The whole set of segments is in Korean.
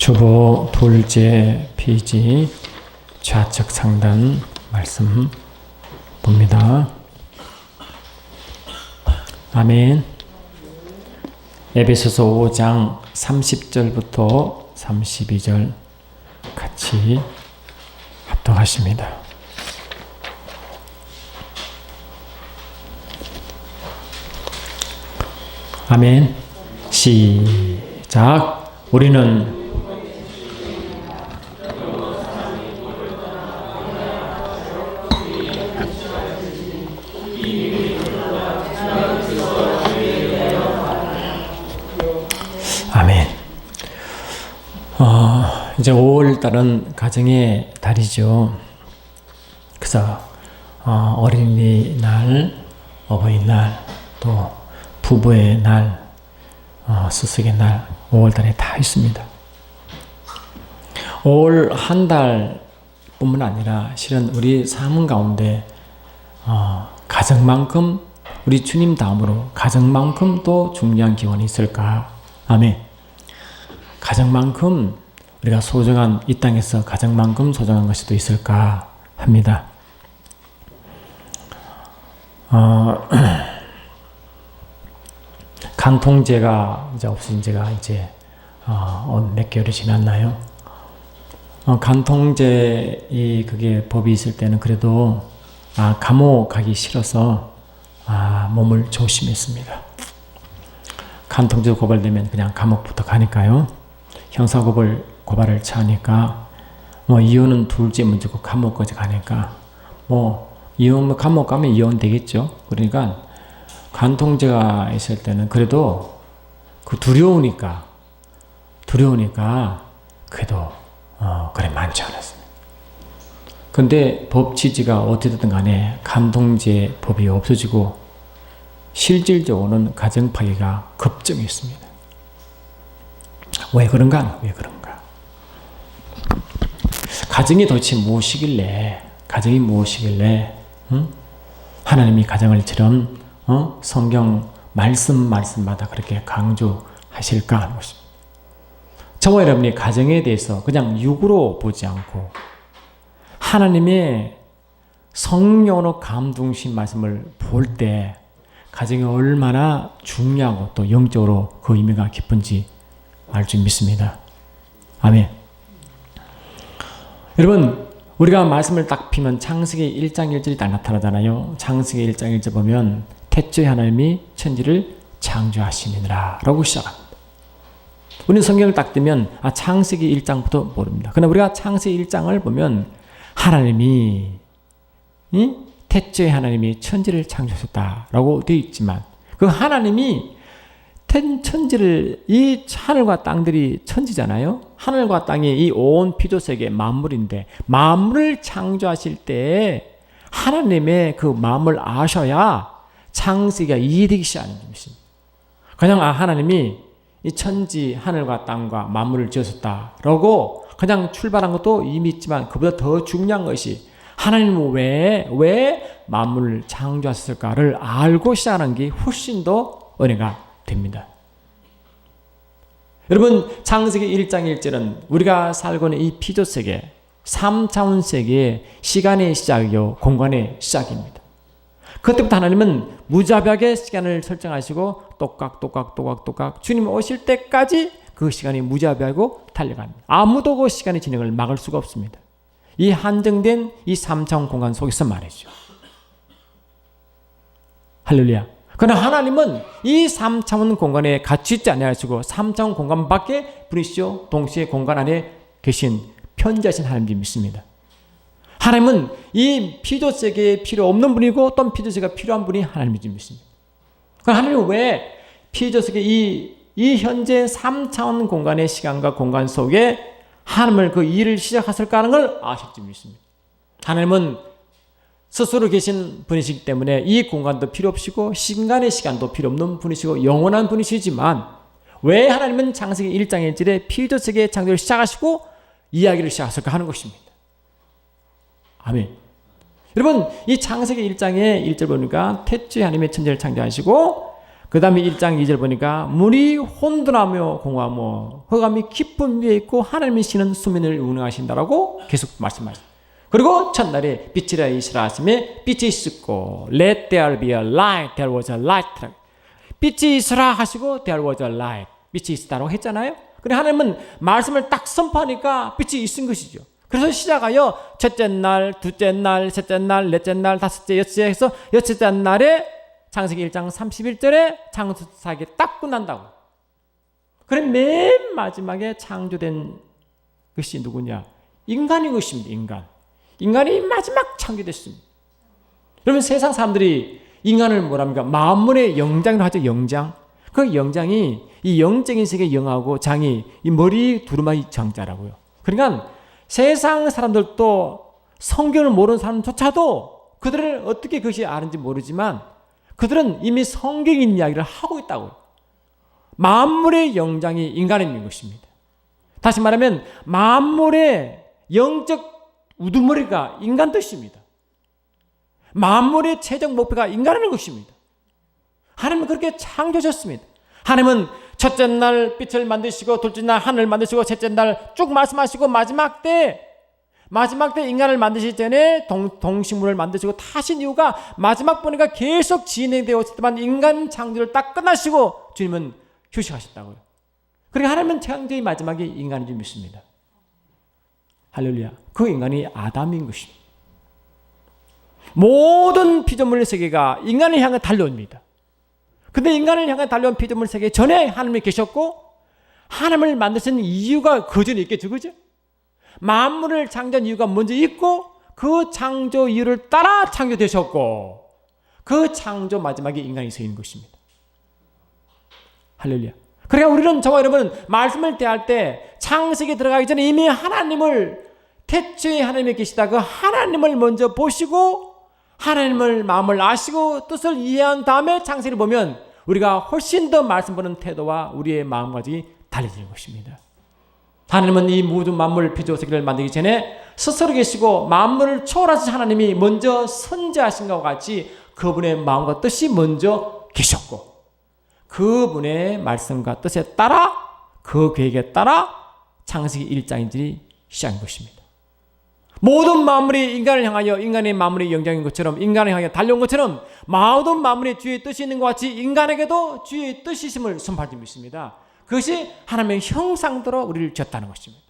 주보 둘째 페이지 좌측 상단 말씀 봅니다. 아멘. 에베소서 5장 30절부터 32절 같이 합독하십니다. 아멘. 시작. 우리는 아멘. 이제 5월달은 가정의 달이죠. 그래서 어린이날, 어버이날, 또 부부의 날, 스승의 날, 5월달에 다 있습니다. 5월 한 달뿐만 아니라 실은 우리 삶 가운데 가정만큼 우리 주님 다음으로 가정만큼 또 중요한 기원이 있을까? 아멘. 가정만큼 우리가 소중한 이 땅에서 가정만큼 소중한 것이 또 있을까 합니다. 간통죄가 이제 없어진 지가 이제 몇 개월이 지났나요? 간통죄 그게 법이 있을 때는 그래도 감옥 가기 싫어서 몸을 조심했습니다. 간통죄 고발되면 그냥 감옥부터 가니까요. 형사고발을 차니까 이혼은 둘째 문제고 감옥까지 가니까 감옥 가면 이혼 되겠죠. 그러니까 간통죄가 있을 때는 그래도 두려우니까 그래도 그래 많지 않았습니다. 근데 법 취지가 어떻게든 간에 간통죄 법이 없어지고 실질적으로는 가정 파괴가 급증했습니다. 왜 그런가? 가정이 도대체 무엇이길래 하나님이 가정을 저런 성경 말씀마다 그렇게 강조하실까 하는 것입니다. 저와 여러분이 가정에 대해서 그냥 육으로 보지 않고 하나님의 성령으로 감동신 말씀을 볼 때 가정이 얼마나 중요하고 또 영적으로 그 의미가 깊은지 알 줄 믿습니다. 아멘. 여러분, 우리가 말씀을 딱 피면 창세기 1장 1절이 딱 나타나잖아요. 창세기 1장 1절 보면 태초에 하나님이 천지를 창조하시니라 라고 시작합니다. 우리는 성경을 딱 뜨면 창세기 1장부터 모릅니다. 그러나 우리가 창세기 1장을 보면 하나님이 태초에 하나님이 천지를 창조하셨다라고 되어 있지만 그 하나님이 천지를 이 하늘과 땅들이 천지잖아요. 하늘과 땅이 이 온 피조세계 만물인데 만물을 창조하실 때 하나님의 그 마음을 아셔야 창세기가 이해되기 시작하는 것입니다. 그냥 하나님이 이 천지 하늘과 땅과 만물을 지으셨다라고 그냥 출발한 것도 이미 있지만 그보다 더 중요한 것이 하나님은 왜 만물을 창조하셨을까를 알고 시작하는 게 훨씬 더 은혜가 됩니다. 여러분, 창세기 1장 1절은 우리가 살고 있는 이 피조세계 3차원 세계의 시간의 시작이요 공간의 시작입니다. 그때부터 하나님은 무자비하게 시간을 설정하시고 똑각 주님 오실 때까지 그 시간이 무자비하고 달려갑니다. 아무도 그 시간의 진행을 막을 수가 없습니다. 이 한정된 이 3차원 공간 속에서 말이죠. 할렐루야. 그러나 하나님은 이 3차원 공간에 갇혀 있지 아니하시고 3차원 공간 밖에 분이시오 동시에 공간 안에 계신 편지하신 하나님 믿습니다. 하나님은 이 피조세계에 필요 없는 분이고 또 피조세계가 필요한 분이 하나님이지 믿습니다. 그러나 하나님은 왜 피조세계 이 현재 3차원 공간의 시간과 공간 속에 하나님을 그 일을 시작하실까 하는 걸 아실지 믿습니다. 하나님은 스스로 계신 분이시기 때문에 이 공간도 필요 없이고 시간의 시간도 필요 없는 분이시고 영원한 분이시지만 왜 하나님은 창세기 1장 1절에 피조세계의 창조를 시작하시고 이야기를 시작하실까 하는 것입니다. 아멘. 여러분, 이 창세기 1장의 1절 보니까 태초에 하나님의 천지를 창조하시고 그 그 다음에 1장 2절 보니까 물이 혼돈하며 공허하며 흑암이 깊은 위에 있고 하나님이 시는 수면을 운행하신다라고 계속 말씀하셨어요. 그리고 첫날에 빛이라 있으라 하심에 빛이 있었고 Let there be a light, there was a light. 빛이 있으라 하시고 there was a light. 빛이 있었다고 했잖아요. 그래 하나님은 말씀을 딱 선포하니까 빛이 있은 것이죠. 그래서 시작하여 첫째 날, 둘째 날, 셋째 날, 넷째 날, 다섯째, 여섯째 해서 여섯째 날에 창세기 1장 31절에 창조사기 딱 끝난다고. 그래 맨 마지막에 창조된 것이 누구냐? 인간인 것입니다. 인간이 마지막 창조됐습니다. 그러면 세상 사람들이 인간을 뭐랍니까? 만물의 영장이라고 하죠. 영장. 그 영장이 이 영적인 세계의 영하고 장이 이 머리 두루마리 장자라고요. 그러니까 세상 사람들도 성경을 모르는 사람조차도 그들을 어떻게 그것이 아는지 모르지만 그들은 이미 성경인 이야기를 하고 있다고요. 만물의 영장이 인간인 것입니다. 다시 말하면 만물의 영적 우두머리가 인간 뜻입니다. 만물의 최종 목표가 인간이라는 것입니다. 하나님은 그렇게 창조하셨습니다. 하나님은 첫째 날 빛을 만드시고 둘째 날 하늘을 만드시고 셋째 날 쭉 말씀하시고 마지막 때 인간을 만드시기 전에 동식물을 만드시고 타신 이유가 마지막 보니까 계속 진행되어 있었지만 인간 창조를 딱 끝나시고 주님은 휴식하셨다고요. 그러니까 하나님은 창조의 마지막에 인간인 줄 믿습니다. 할렐루야. 그 인간이 아담인 것입니다. 모든 피조물 세계가 인간을 향해 달려옵니다. 근데 인간을 향해 달려온 피조물 세계 전에 하나님이 계셨고 하나님을 만드신 이유가 그 전에 있겠죠. 그죠? 만물을 창조한 이유가 먼저 있고 그 창조 이유를 따라 창조되셨고 그 창조 마지막에 인간이 서 있는 것입니다. 할렐루야. 그러니까 우리는 저와 여러분은 말씀을 대할 때 창세기에 들어가기 전에 이미 하나님을 태초에 하나님이 계시다 그 하나님을 먼저 보시고 하나님을 마음을 아시고 뜻을 이해한 다음에 창세기를 보면 우리가 훨씬 더 말씀 보는 태도와 우리의 마음가짐이 달라지는 것입니다. 하나님은 이 모든 만물 피조 세계를 만들기 전에 스스로 계시고 만물을 초월하신 하나님이 먼저 선지하신 것과 같이 그분의 마음과 뜻이 먼저 계셨고 그분의 말씀과 뜻에 따라 그 계획에 따라 창세기 1장인들이 시작한 것입니다. 모든 만물이 인간을 향하여 인간의 만물의 영장인 것처럼 인간을 향해 달려온 것처럼 모든 만물의 주의 뜻이 있는 것 같이 인간에게도 주의 뜻이 있음을 선포할 줄 믿습니다. 그것이 하나님의 형상대로 우리를 지었다는 것입니다.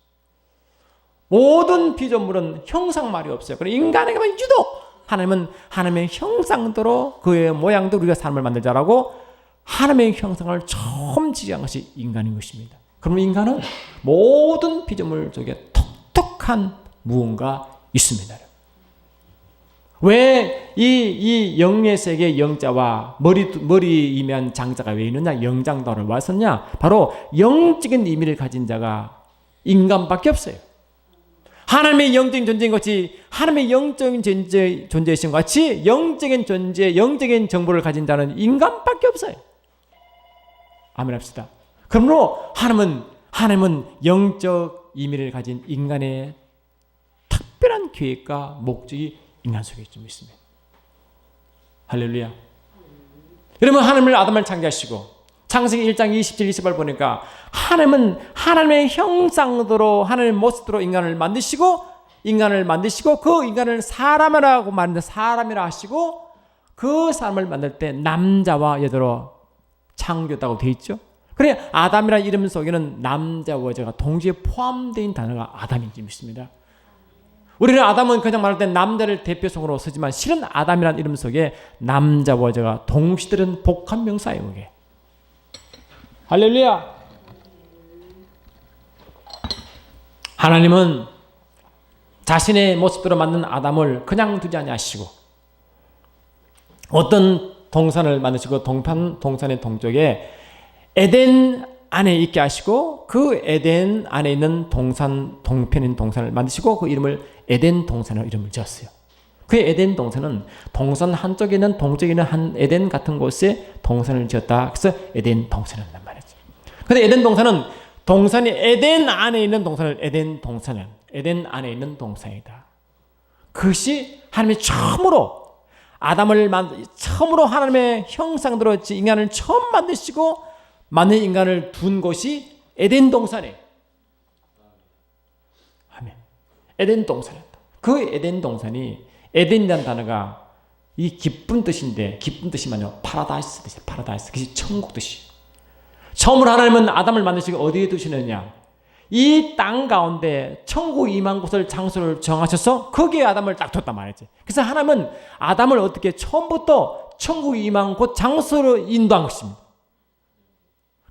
모든 피조물은 형상말이 없어요. 그러나 인간에게만 유독 하나님은 하나님의 형상대로 그의 모양대로 우리가 삶을 만들자라고 하나님의 형상을 처음 지정한 것이 인간인 것입니다. 그러면 인간은 모든 피조물 속에 독특한 무언가 있습니다. 왜 이 영의 세계의 영자와 머리이면 장자가 왜 있느냐? 영장도를 왔었냐? 바로 영적인 의미를 가진 자가 인간밖에 없어요. 하나님의 영적인 존재인 것이 하나님의 영적인 존재이신 것 같이 영적인 존재, 영적인 정보를 가진 자는 인간밖에 없어요. 아멘 합시다. 그러므로 하나님은 영적 의미를 가진 인간의 특별한 계획과 목적이 인간 속에 좀 있습니다. 할렐루야. 여러분 하나님을 아담을 창조하시고 창세기 1장 27, 28을 보니까 하나님은 하나님의 형상대로 하나님의 모습대로 인간을 만드시고 그 인간을 사람이라고 말하는데 사람이라 하시고 그 사람을 만들 때 남자와 여자로 창조했다고 되어 있죠. 그래 아담이라는 이름 속에는 남자와 여자가 동시에 포함되어 있는 단어가 아담인지 믿습니다. 우리는 아담은 그냥 말할 때 남자를 대표성으로 쓰지만 실은 아담이라는 이름 속에 남자와 여자가 동시 들은 복합 명사예요. 그게. 할렐루야. 하나님은 자신의 모습대로 만든 아담을 그냥 두지 아니하시고 어떤 동산을 만드시고 동산의 동쪽에 에덴 안에 있게 하시고 그 에덴 안에 있는 동편인 동산을 만드시고 그 이름을 에덴 동산으로 이름을 지었어요. 그 에덴 동산은 동산 한쪽에 있는 동쪽에 있는 한 에덴 같은 곳에 동산을 지었다. 그래서 에덴 동산이란 말이죠. 근데 에덴 동산은 동산이 에덴 안에 있는 동산을 에덴 안에 있는 동산이다. 그것이 하나님이 처음으로 처음으로 하나님의 형상대로 인간을 처음 만드시고 만든 인간을 둔 곳이 에덴 동산이에요. 아멘. 에덴 동산이었다. 그 에덴 동산이 에덴이라는 단어가 이 기쁜 뜻인데 기쁜 뜻이면요 파라다이스 뜻이에요. 파라다이스. 그것이 천국 뜻이에요. 처음으로 하나님은 아담을 만드시고 어디에 두시느냐? 이 땅 가운데 천국 임한 곳을 장소를 정하셔서 거기에 아담을 딱 뒀단 말이지. 그래서 하나님은 아담을 어떻게 처음부터 천국 임한 곳 장소로 인도한 것입니다.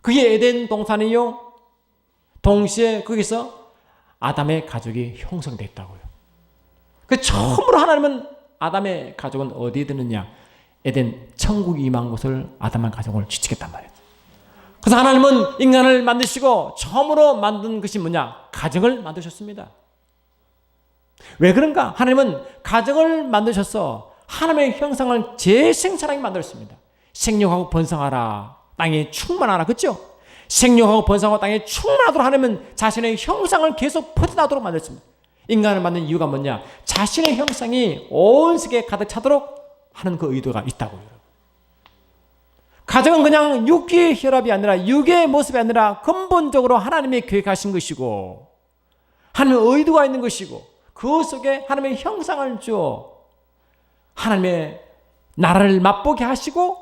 그게 에덴 동산이요. 동시에 거기서 아담의 가족이 형성됐다고요. 그 처음으로 하나님은 아담의 가족은 어디에 드느냐? 에덴 천국 임한 곳을 아담의 가족을 지키겠단 말이에요. 그래서 하나님은 인간을 만드시고 처음으로 만든 것이 뭐냐? 가정을 만드셨습니다. 왜 그런가? 하나님은 가정을 만드셔서 하나님의 형상을 재생산하게 만들었습니다. 생육하고 번성하라. 땅에 충만하라. 그렇죠? 생육하고 번성하고 땅에 충만하도록 하나님은 자신의 형상을 계속 퍼져나도록 만들었습니다. 인간을 만든 이유가 뭐냐? 자신의 형상이 온 세계에 가득 차도록 하는 그 의도가 있다고요. 가정은 그냥 육기의 혈합이 아니라 육의 모습이 아니라 근본적으로 하나님이 계획하신 것이고 하나님의 의도가 있는 것이고 그 속에 하나님의 형상을 주어 하나님의 나라를 맛보게 하시고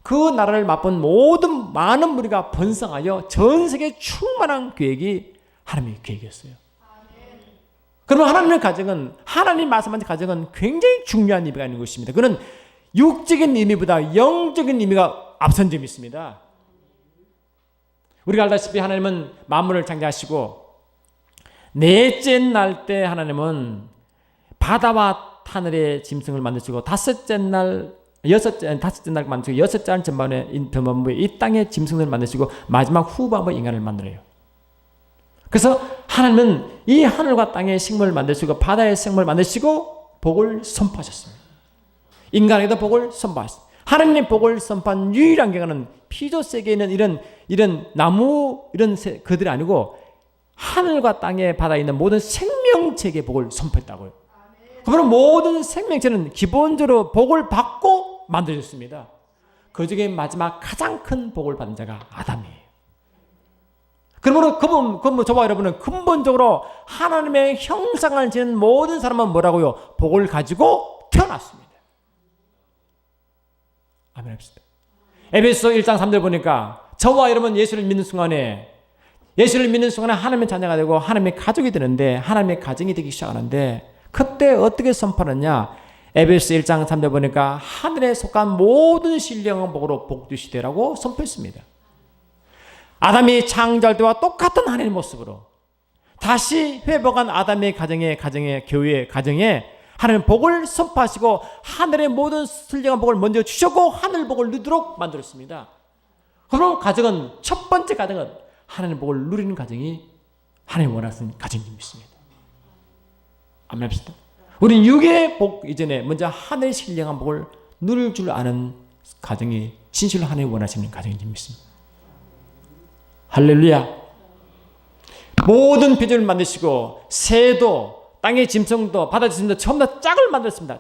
그 나라를 맛본 모든 많은 무리가 번성하여 전 세계에 충만한 계획이 하나님의 계획이었어요. 그러면 하나님의 가정은 하나님 말씀하신 가정은 굉장히 중요한 의미가 있는 것입니다. 그는 육적인 의미보다 영적인 의미가 앞선 점이 있습니다. 우리가 알다시피 하나님은 만물을 창조하시고 넷째 날 때 하나님은 바다와 하늘의 짐승을 만드시고 다섯째 날 만드시고 여섯째 날 전반부에 이 땅의 짐승을 만드시고 마지막 후반부에 인간을 만들어요. 그래서 하나님은 이 하늘과 땅의 생물을 만드시고 바다의 생물을 만드시고 복을 선포하셨습니다. 인간에게도 복을 선포하셨습니다. 하나님의 복을 선포한 유일한 경우는 피조 세계에 있는 이런 나무 이런 그들이 아니고 하늘과 땅에 바다에 있는 모든 생명체에게 복을 선포했다고요. 그러면 모든 생명체는 기본적으로 복을 받고 만들어졌습니다. 그 중에 마지막 가장 큰 복을 받은 자가 아담이에요. 그러므로 저와 여러분은 근본적으로 하나님의 형상을 지닌 모든 사람은 뭐라고요? 복을 가지고 태어났습니다. 아멘 합시다. 에베소 1장 3절 보니까 저와 여러분 예수를 믿는 순간에 하나님의 자녀가 되고 하나님의 가족이 되는데 하나님의 가정이 되기 시작하는데 그때 어떻게 선포하느냐? 에베소 1장 3절 보니까 하늘에 속한 모든 신령한 복으로 복주시되라고 선포했습니다. 아담이 창조할 때와 똑같은 하나님의 모습으로 다시 회복한 아담의 교회의 가정에 하나님 복을 선포하시고 하늘의 모든 신령한 복을 먼저 주셨고 하늘 복을 누리도록 만들었습니다. 그럼 첫 번째 가정은 하나님 복을 누리는 가정이 하나님 원하시는 가정인 줄 믿습니다. 아멘 합시다. 우리는 육의 복 이전에 먼저 하늘의 신령한 복을 누릴 줄 아는 가정이 진실로 하나님 원하시는 가정인 줄 믿습니다. 할렐루야. 모든 피조를 만드시고 새도 땅의 짐승도 바다 짐승도 전부 다 짝을 만들었습니다.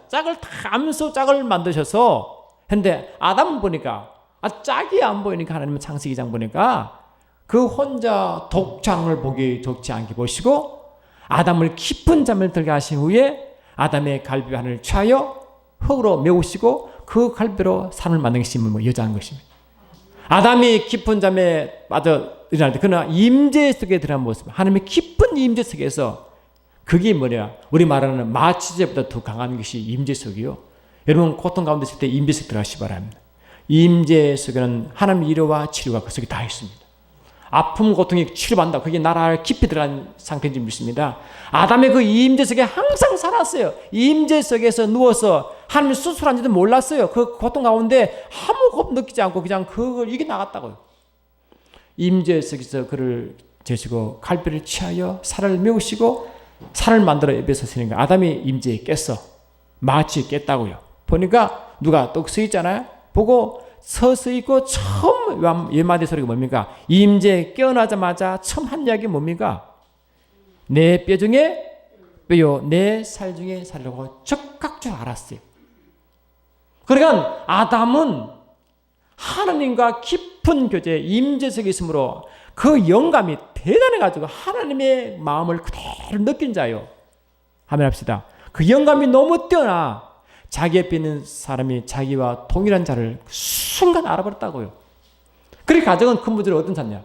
암소 짝을 만드셔서 근데 아담은 보니까 짝이 안 보이니까 하나님은 창세기 2장 보니까 그 혼자 독장을 보기 좋지 않게 보시고 아담을 깊은 잠을 들게 하신 후에 아담의 갈비 하늘을 취하여 흙으로 메우시고 그 갈비로 사람을 만든 것이 여자인 것입니다. 아담이 깊은 잠에 빠져 일어날 때 그러나 임재 속에 들어간 모습 하나님의 깊은 임재 속에서 그게 뭐냐? 우리 말하는 마취제보다 더 강한 것이 임재 속이요. 여러분 고통 가운데 있을 때 임재 속 들어가시기 바랍니다. 임재 속에는 하나님의 위로와 치료가 그 속에 다 있습니다. 아픔, 고통이 치료받는다. 그게 나라 깊이 들어간 상태인 줄 믿습니다. 아담의 그 임재 속에 항상 살았어요. 임재 속에서 누워서 하나님이 수술한지도 몰랐어요. 그 고통 가운데 아무 겁 느끼지 않고 그냥 그걸 이겨나갔다고요. 임재 속에서 그를 재시고 갈비를 취하여 살을 메우시고 살을 만들어 에베소 쓰니까 아담이 임재에 깼어. 마치 깼다고요. 보니까 누가 또 서 있잖아요. 보고 서서 있고 처음 예마디 소리가 뭡니까? 임재 깨어나자마자 처음 한 이야기 뭡니까? 내 뼈 중에 뼈요 내 살 중에 살이라고 즉각 줄 알았어요. 그러니까 아담은 하나님과 깊은 교제, 임재 속에 있으므로 그 영감이 대단해가지고 하나님의 마음을 그대로 느낀 자요. 한번 합시다. 그 영감이 너무 뛰어나 자기 옆에 있는 사람이 자기와 동일한 자를 순간 알아버렸다고요. 그리고 가정은 근본적으로 어떤 자냐?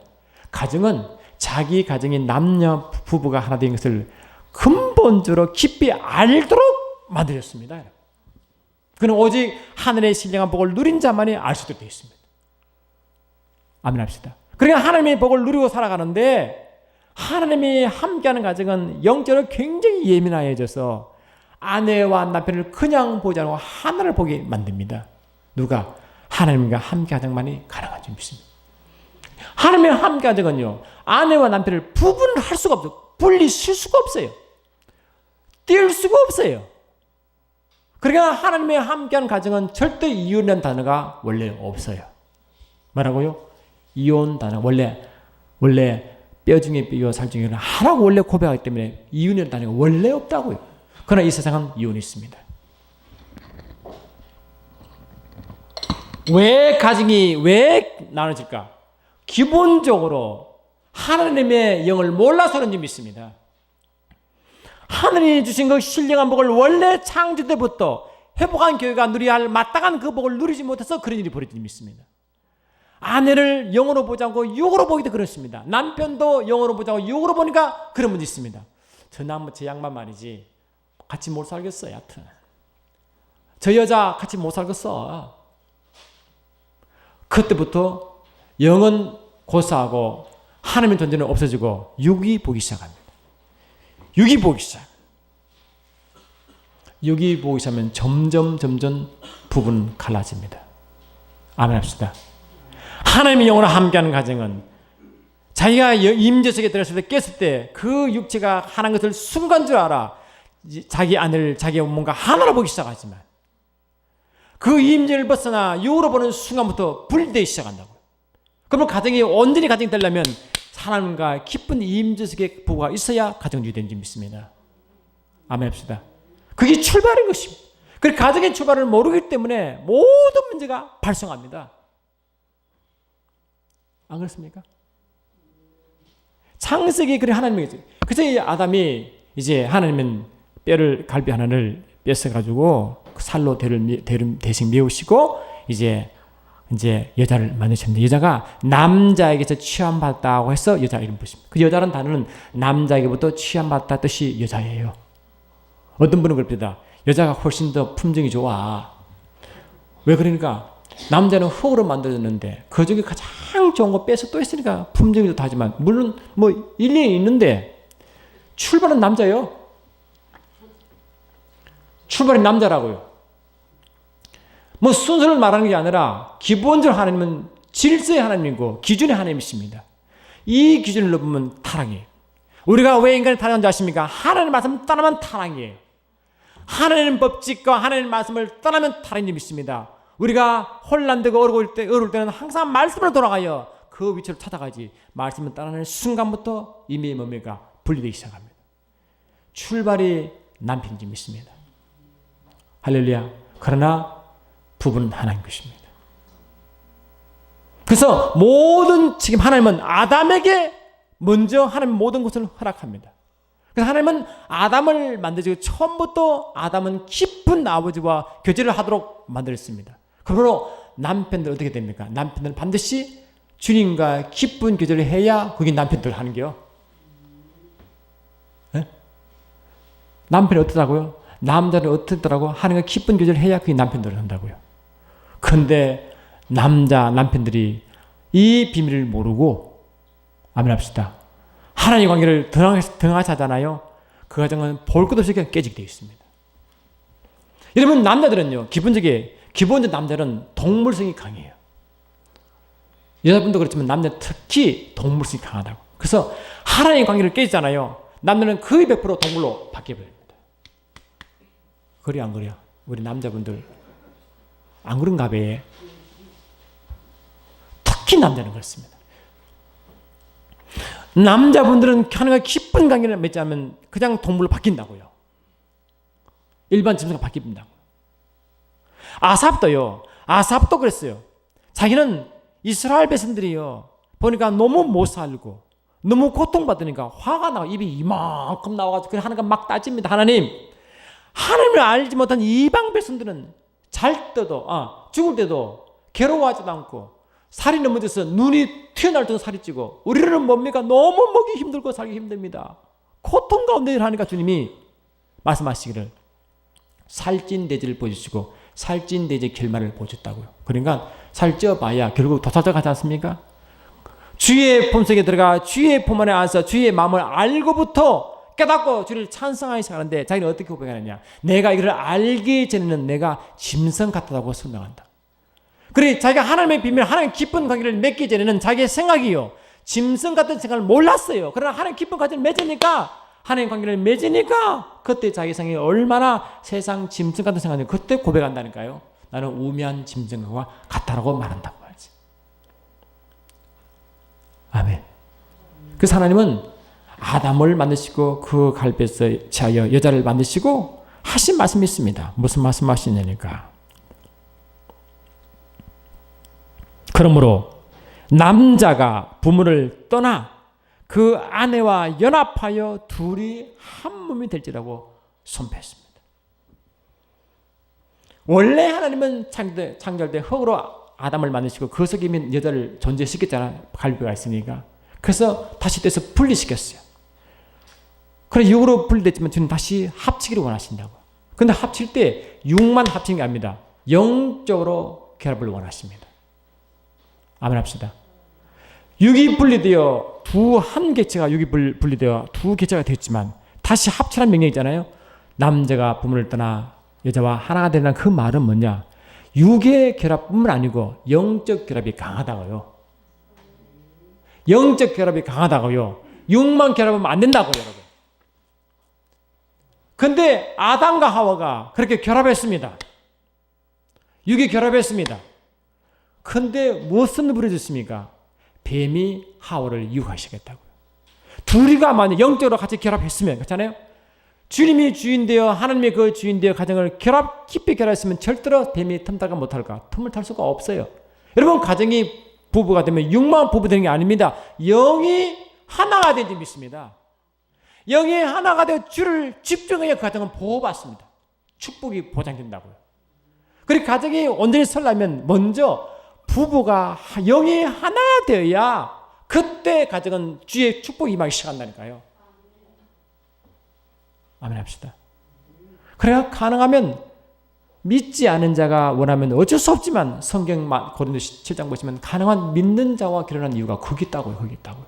가정은 자기 가정인 남녀 부부가 하나 된 것을 근본적으로 깊이 알도록 만들었습니다. 그는 오직 하늘의 신령한 복을 누린 자만이 알 수 있도록 되어 있습니다. 아멘 합시다. 그러니까 하나님의 복을 누리고 살아가는데 하나님이 함께하는 가정은 영적으로 굉장히 예민해져서 아내와 남편을 그냥 보지 않고 하나를 보게 만듭니다. 누가? 하나님과 함께 가정만이 가능한 줄 믿습니다. 하나님과 함께 가정은요, 아내와 남편을 구분할 수가 없어요. 분리실 수가 없어요. 뗄 수가 없어요. 그러니까 하나님의 함께하는 가정은 절대 이혼이라는 단어가 원래 없어요. 뭐라고요? 이혼 단어 원래 뼈 중에 뼈와 살 중에 하나고 원래 고백하기 때문에 이혼이라는 단어가 원래 없다고요. 그러나 이 세상은 이혼이 있습니다. 왜 가정이 왜 나눠질까? 기본적으로 하나님의 영을 몰라서 그런지 믿습니다. 하늘이 주신 그 신령한 복을 원래 창조 때부터 회복한 교회가 누려야 할 마땅한 그 복을 누리지 못해서 그런 일이 벌어진지 믿습니다. 아내를 영으로 보지 않고 육으로 보기도 그렇습니다. 남편도 영으로 보지 않고 육으로 보니까 그런 문제 있습니다. 제 양반 말이지 같이 못 살겠어. 여하튼 저 여자 같이 못 살겠어. 그때부터 영은 고사하고 하나님의 존재는 없어지고 육이 보기 시작합니다. 육이 보기 시작. 육이 보기 시작하면 점점 부분 갈라집니다. 아멘 합시다. 하나님의 영으로 함께하는 가정은 자기가 임재 속에 들어갔을 때 깼을 때 그 육체가 하나인 것을 순간 줄 알아. 자기 아내를 자기가 뭔가 하나로 보기 시작하지만 그 임재를 벗어나 육으로 보는 순간부터 분리되기 시작한다고. 그러면 가정이 온전히 가정이 되려면 하나님과 깊은 임재 속에 부부가 있어야 가정이 유지되는 줄 믿습니다. 아멘 합시다. 그게 출발인 것입니다. 그 가정의 출발을 모르기 때문에 모든 문제가 발생합니다. 안 그렇습니까? 창세기 그래 하나님이 그래서 아담이 이제 하나님은 뼈를 갈비 하나를 뺏어가지고 살로 대신 메우시고 이제 여자를 만드셨는데 여자가 남자에게서 취함받았다고 해서 여자 이름 부릅니다. 그 여자라는 단어는 남자에게부터 취함받았다 뜻이 여자예요. 어떤 분은 그럽니다. 여자가 훨씬 더 품성이 좋아. 왜 그러니까 남자는 흙으로 만들어졌는데 그 중에 가장 좋은 거 빼서 또 있으니까 품성이 좋다지만 물론 뭐 일리는 있는데 출발은 남자예요. 출발은 남자라고요. 뭐 순서를 말하는 게 아니라 기본적으로 하나님은 질서의 하나님이고 기준의 하나님이십니다. 이 기준을 넘으면 타락이에요. 우리가 왜 인간이 타락한 줄 아십니까? 하나님의 말씀을 떠나면 타락이에요. 하나님의 법칙과 하나님의 말씀을 떠나면 타락이 있습니다. 우리가 혼란되고 어려울 때는 항상 말씀으로 돌아가요. 그 위치를 찾아가지 말씀을 떠나는 순간부터 이미 몸매가 분리되기 시작합니다. 출발이 남편인지 믿습니다. 할렐루야. 그러나 부부는 하나인 것입니다. 그래서 지금 하나님은 아담에게 먼저 하나님 모든 것을 허락합니다. 그래서 하나님은 아담을 만드시고 처음부터 아담은 깊은 아버지와 교제를 하도록 만들었습니다. 그러므로 남편들 어떻게 됩니까? 남편들은 반드시 주님과 깊은 교제를 해야 그게 남편들 하는 게요. 네? 남편이 어떠다고요? 남자는 어떻더라고? 하나님과 깊은 교제를 해야 그게 남편들을 한다고요. 그런데 남편들이 이 비밀을 모르고 아멘 합시다. 하나님의 관계를 등하시 하잖아요. 그 가정은 볼 것 없이 깨지게 되어 있습니다. 여러분 남자들은요. 기본적으로 남자는 동물성이 강해요. 여자분도 그렇지만 남자 특히 동물성이 강하다고. 그래서 하나님의 관계를 깨지잖아요. 남자는 거의 100% 동물로 바뀌어버립니다. 그래 안 그래요? 우리 남자분들 안 그런가 봐요. 특히 남자는 그렇습니다. 남자분들은 하나님과 깊은 관계를 맺지 않으면 그냥 동물로 바뀐다고요. 일반 짐승가 바뀐다고요. 아삽도 그랬어요. 자기는 이스라엘 백성들이요, 보니까 너무 못 살고 너무 고통받으니까 화가 나고 입이 이만큼 나와가지고 하나님과 막 따집니다. 하나님을 알지 못한 이방 백성들은 잘 때도 죽을 때도 괴로워하지도 않고 살이 넘어져서 눈이 튀어나올 정도 살이 찌고, 우리는 뭡니까? 너무 먹기 힘들고 살기 힘듭니다. 고통 가운데 하니까 주님이 말씀하시기를 살찐 돼지를 보여주시고 살찐 돼지의 결말을 보여줬다고요. 그러니까 살쪄봐야 결국 도살자 가지 않습니까? 주의 품속에 들어가 주의 품 안에 앉아서 주의 마음을 알고부터 깨닫고 주를 찬송하기 시작하는데, 자기는 어떻게 고백하느냐? 내가 이걸 알기 전에는 내가 짐승 같다고 설명한다. 그래, 자기가 하나님의 비밀, 하나님 기쁜 관계를 맺기 전에는 자기의 생각이요, 짐승 같은 생각을 몰랐어요. 그러나 하나님 기쁜 관계를 맺으니까, 하나님 관계를 맺으니까 그때 자기 생각이 얼마나 세상 짐승 같은 생각인지 그때 고백한다니까요. 나는 우매한 짐승과 같다라고 말한다고 말이지. 아멘. 그래서 하나님은 아담을 만드시고 그 갈비에서 지하여 여자를 만드시고 하신 말씀이 있습니다. 무슨 말씀 하시냐니까. 그러므로 남자가 부모를 떠나 그 아내와 연합하여 둘이 한 몸이 될지라고 선포했습니다. 원래 하나님은 창조할 때 흙으로 아담을 만드시고 그 속에 있는 여자를 존재시켰잖아요. 갈비가 있으니까. 그래서 다시 떼서 분리시켰어요. 그래, 육으로 분리됐지만 주는 다시 합치기를 원하신다고. 근데 합칠 때 육만 합치는 게 아닙니다. 영적으로 결합을 원하십니다. 아멘 합시다. 육이 분리되어 한 객체가 육이 분리되어 두 객체가 됐지만 다시 합치라는 명령이 있잖아요. 남자가 부모를 떠나 여자와 하나가 되는 그 말은 뭐냐? 육의 결합뿐만 아니고 영적 결합이 강하다고요. 영적 결합이 강하다고요. 육만 결합하면 안 된다고요, 여러분. 근데 아담과 하와가 그렇게 결합했습니다. 육이 결합했습니다. 근데 무엇을 부려졌습니까? 뱀이 하와를 유혹하시겠다고요. 둘이가 만약 영적으로 같이 결합했으면, 그렇잖아요? 주님이 주인되어 하나님의 그 주인되어 가정을 깊이 결합했으면 절대로 뱀이 틈타가 못할까? 틈을 탈 수가 없어요. 여러분, 가정이 부부가 되면 육만 부부 되는 게 아닙니다. 영이 하나가 되지 믿습니다. 영이 하나가 되어 주를 집중하여 그 가정은 보호받습니다. 축복이 보장된다고요. 그리고 가정이 온전히 설려면 먼저 부부가 영이 하나가 되어야 그때 가정은 주의 축복이 임하기 시작한다니까요. 아멘 합시다. 그래야 가능하면 믿지 않은 자가 원하면 어쩔 수 없지만 성경 고린도서 7장 보시면 가능한 믿는 자와 결혼한 이유가 거기 있다고요. 거기 있다고요.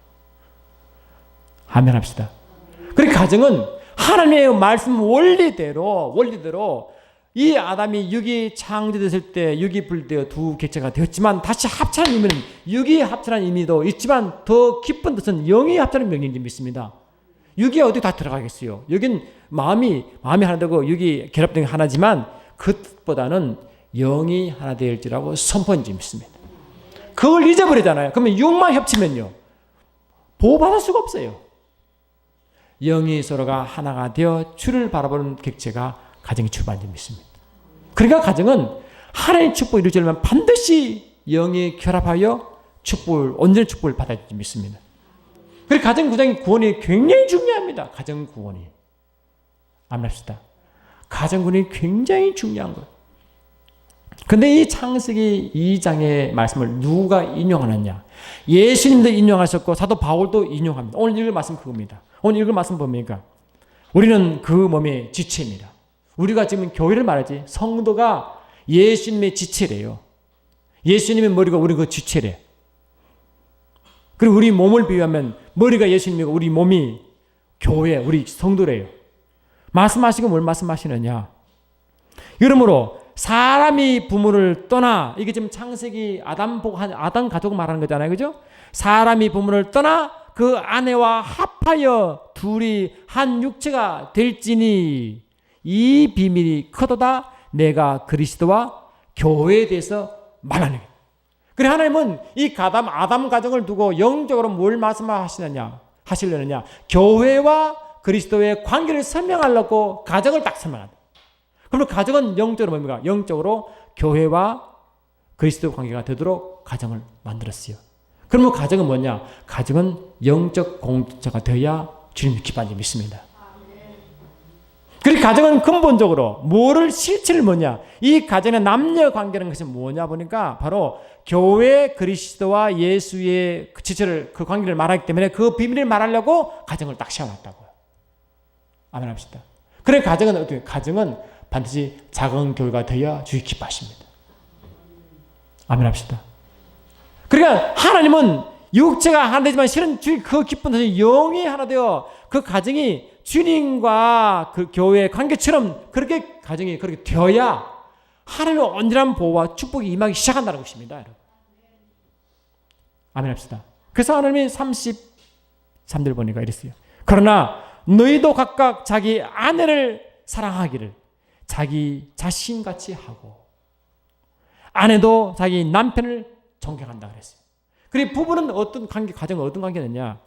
아멘 합시다. 그리고 가정은 하나님의 말씀 원리대로 이 아담이 육이 창조됐을 때 육이 분리되어 두 객체가 되었지만 다시 합치는 의미는 육이 합치는 의미도 있지만 더 깊은 뜻은 영이 합치는 명령인지 믿습니다. 육이 어디 다 들어가겠어요. 여긴 마음이 하나 되고 육이 결합된 게 하나지만 그 뜻보다는 영이 하나 될지라고 선포인지 믿습니다. 그걸 잊어버리잖아요. 그러면 육만 협치면요, 보호받을 수가 없어요. 영이 서로가 하나가 되어 주를 바라보는 객체가 가정의 출발인지 믿습니다. 그러니까 가정은 하나님의 축복을 이루려면 반드시 영이 결합하여 온전히 축복을 받아야 믿습니다. 그리고 가정 구원이 굉장히 중요합니다. 가정 구원이. 암납시다. 가정 구원이 굉장히 중요한 거예요. 근데 이 창세기 2장의 말씀을 누가 인용하느냐? 예수님도 인용하셨고 사도 바울도 인용합니다. 오늘 읽을 말씀 그겁니다. 오늘 읽을 말씀 뭡니까? 우리는 그 몸의 지체입니다. 우리가 지금 교회를 말하지 성도가 예수님의 지체래요. 예수님의 머리가 우리 그 지체래. 그리고 우리 몸을 비유하면 머리가 예수님이고 우리 몸이 교회, 우리 성도래요. 말씀하시고 뭘 말씀하시느냐? 그러므로 사람이 부모를 떠나, 이게 지금 창세기 아담 가족 말하는 거잖아요. 그죠? 사람이 부모를 떠나 그 아내와 합하여 둘이 한 육체가 될지니 이 비밀이 크도다 내가 그리스도와 교회에 대해서 말하는 거예요. 그래, 하나님은 이 아담 가정을 두고 영적으로 뭘 말씀하시느냐? 교회와 그리스도의 관계를 설명하려고 가정을 딱 설명한다. 그럼 가정은 영적으로 뭡니까? 영적으로 교회와 그리스도 관계가 되도록 가정을 만들었어요. 그러면 가정은 뭐냐? 가정은 영적 공동체가 되어야 주님이 기뻐하지 믿습니다. 그리고 가정은 근본적으로 뭐를 실체를 뭐냐? 이 가정의 남녀 관계라는 것이 뭐냐 보니까 바로 교회 그리스도와 예수의 그 지체를 그 관계를 말하기 때문에 그 비밀을 말하려고 가정을 딱 세워놨다고요. 아멘 합시다. 그래 가정은 어떻게? 가정은 반드시 작은 교회가 되어야 주님 기뻐하십니다. 아멘 합시다. 그러니까 하나님은 육체가 하나 되지만 실은 주님 그 기쁜 것이 영이 하나 되어 그 가정이 주님과 그 교회의 관계처럼 그렇게 가정이 그렇게 되어야 하나님의 온전한 보호와 축복이 임하기 시작한다는 것입니다. 여러분. 아멘 합시다. 그래서 하나님이 33절 보니까 이랬어요. 그러나 너희도 각각 자기 아내를 사랑하기를 자기 자신같이 하고 아내도 자기 남편을 존경한다 그랬어요. 그리고 부부는 어떤 관계, 가정은 어떤 관계느냐?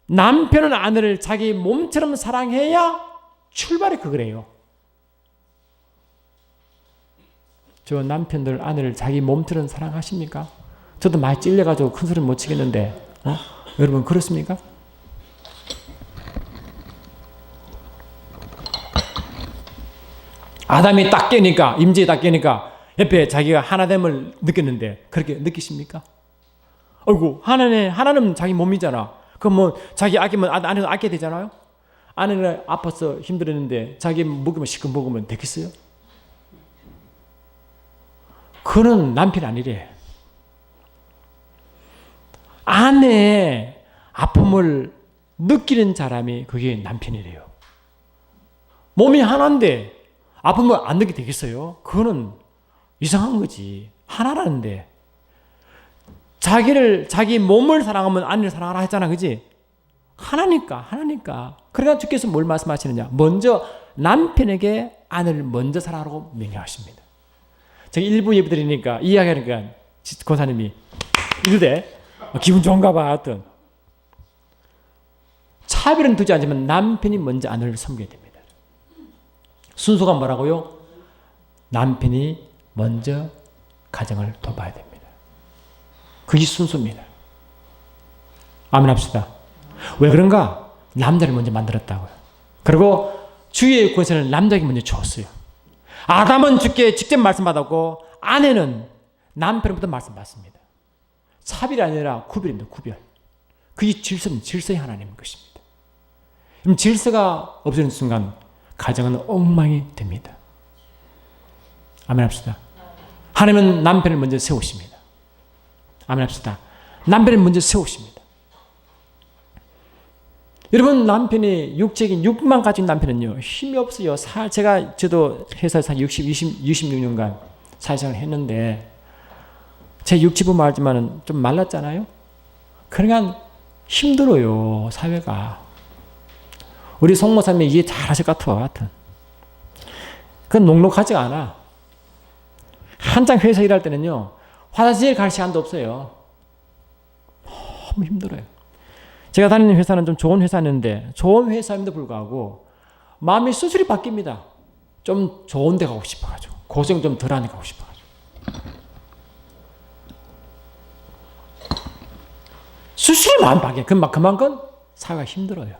남편은 아내를 자기 몸처럼 사랑해야 출발이 그거래요. 저 남편들 아내를 자기 몸처럼 사랑하십니까? 저도 많이 찔려가지고 큰 소리 못 치겠는데 여러분 그렇습니까? 아담이 딱 깨니까 임지에 딱 깨니까 옆에 자기가 하나됨을 느꼈는데 그렇게 느끼십니까? 아이고 하나는 자기 몸이잖아. 그럼 뭐 자기 아끼면 아내도 아껴야 되잖아요. 아내는 아파서 힘들었는데 자기 먹으면 시큼 먹으면 되겠어요? 그는 남편이 아니래. 아내의 아픔을 느끼는 사람이 그게 남편이래요. 몸이 하나인데 아픔을 안 느끼게 되겠어요? 그거는 이상한 거지. 하나라는데. 자기 몸을 사랑하면 아내를 사랑하라 했잖아. 그지? 하나니까. 그러니까 주께서 뭘 말씀하시느냐? 먼저 남편에게 아내를 먼저 사랑하라고 명령하십니다. 제가 일부 예배 드리니까 이야기하니까 권사님이 이러대. 기분 좋은가 봐. 하여튼. 차별은 두지 않지만 남편이 먼저 아내를 섬겨야 됩니다. 순서가 뭐라고요? 남편이 먼저 가정을 돌봐야 됩니다. 그게 순서입니다. 아멘 합시다. 왜 그런가? 남자를 먼저 만들었다고요. 그리고 주의 권세를 남자에게 먼저 줬어요. 아담은 주께 직접 말씀받았고 아내는 남편부터 말씀받습니다. 차별이 아니라 구별입니다. 구별. 그게 질서의 하나님인 것입니다. 그럼 질서가 없어지는 순간 가정은 엉망이 됩니다. 아멘 합시다. 하나님은 남편을 먼저 세우십니다. 아멘 합시다. 남편을 먼저 세우십니다. 여러분 남편이 육적인 육만 가진 남편은요 힘이 없어요. 저도 회사에서 26년간 사회생활을 했는데 제 육체부 말지만은 좀 말랐잖아요. 그러니까 힘들어요 사회가. 우리 송모사님이 이해 잘 하실 것 같아. 그건 녹록하지가 않아. 한창 회사 일할 때는요 화장실 갈 시간도 없어요. 너무 힘들어요. 제가 다니는 회사는 좀 좋은 회사였는데 좋은 회사임에도 불구하고 마음이 수술이 바뀝니다. 좀 좋은 데 가고 싶어가지고 고생 좀 덜 하니 가고 싶어가지고 수술이 마음 바뀌어요. 그만큼 사회가 힘들어요.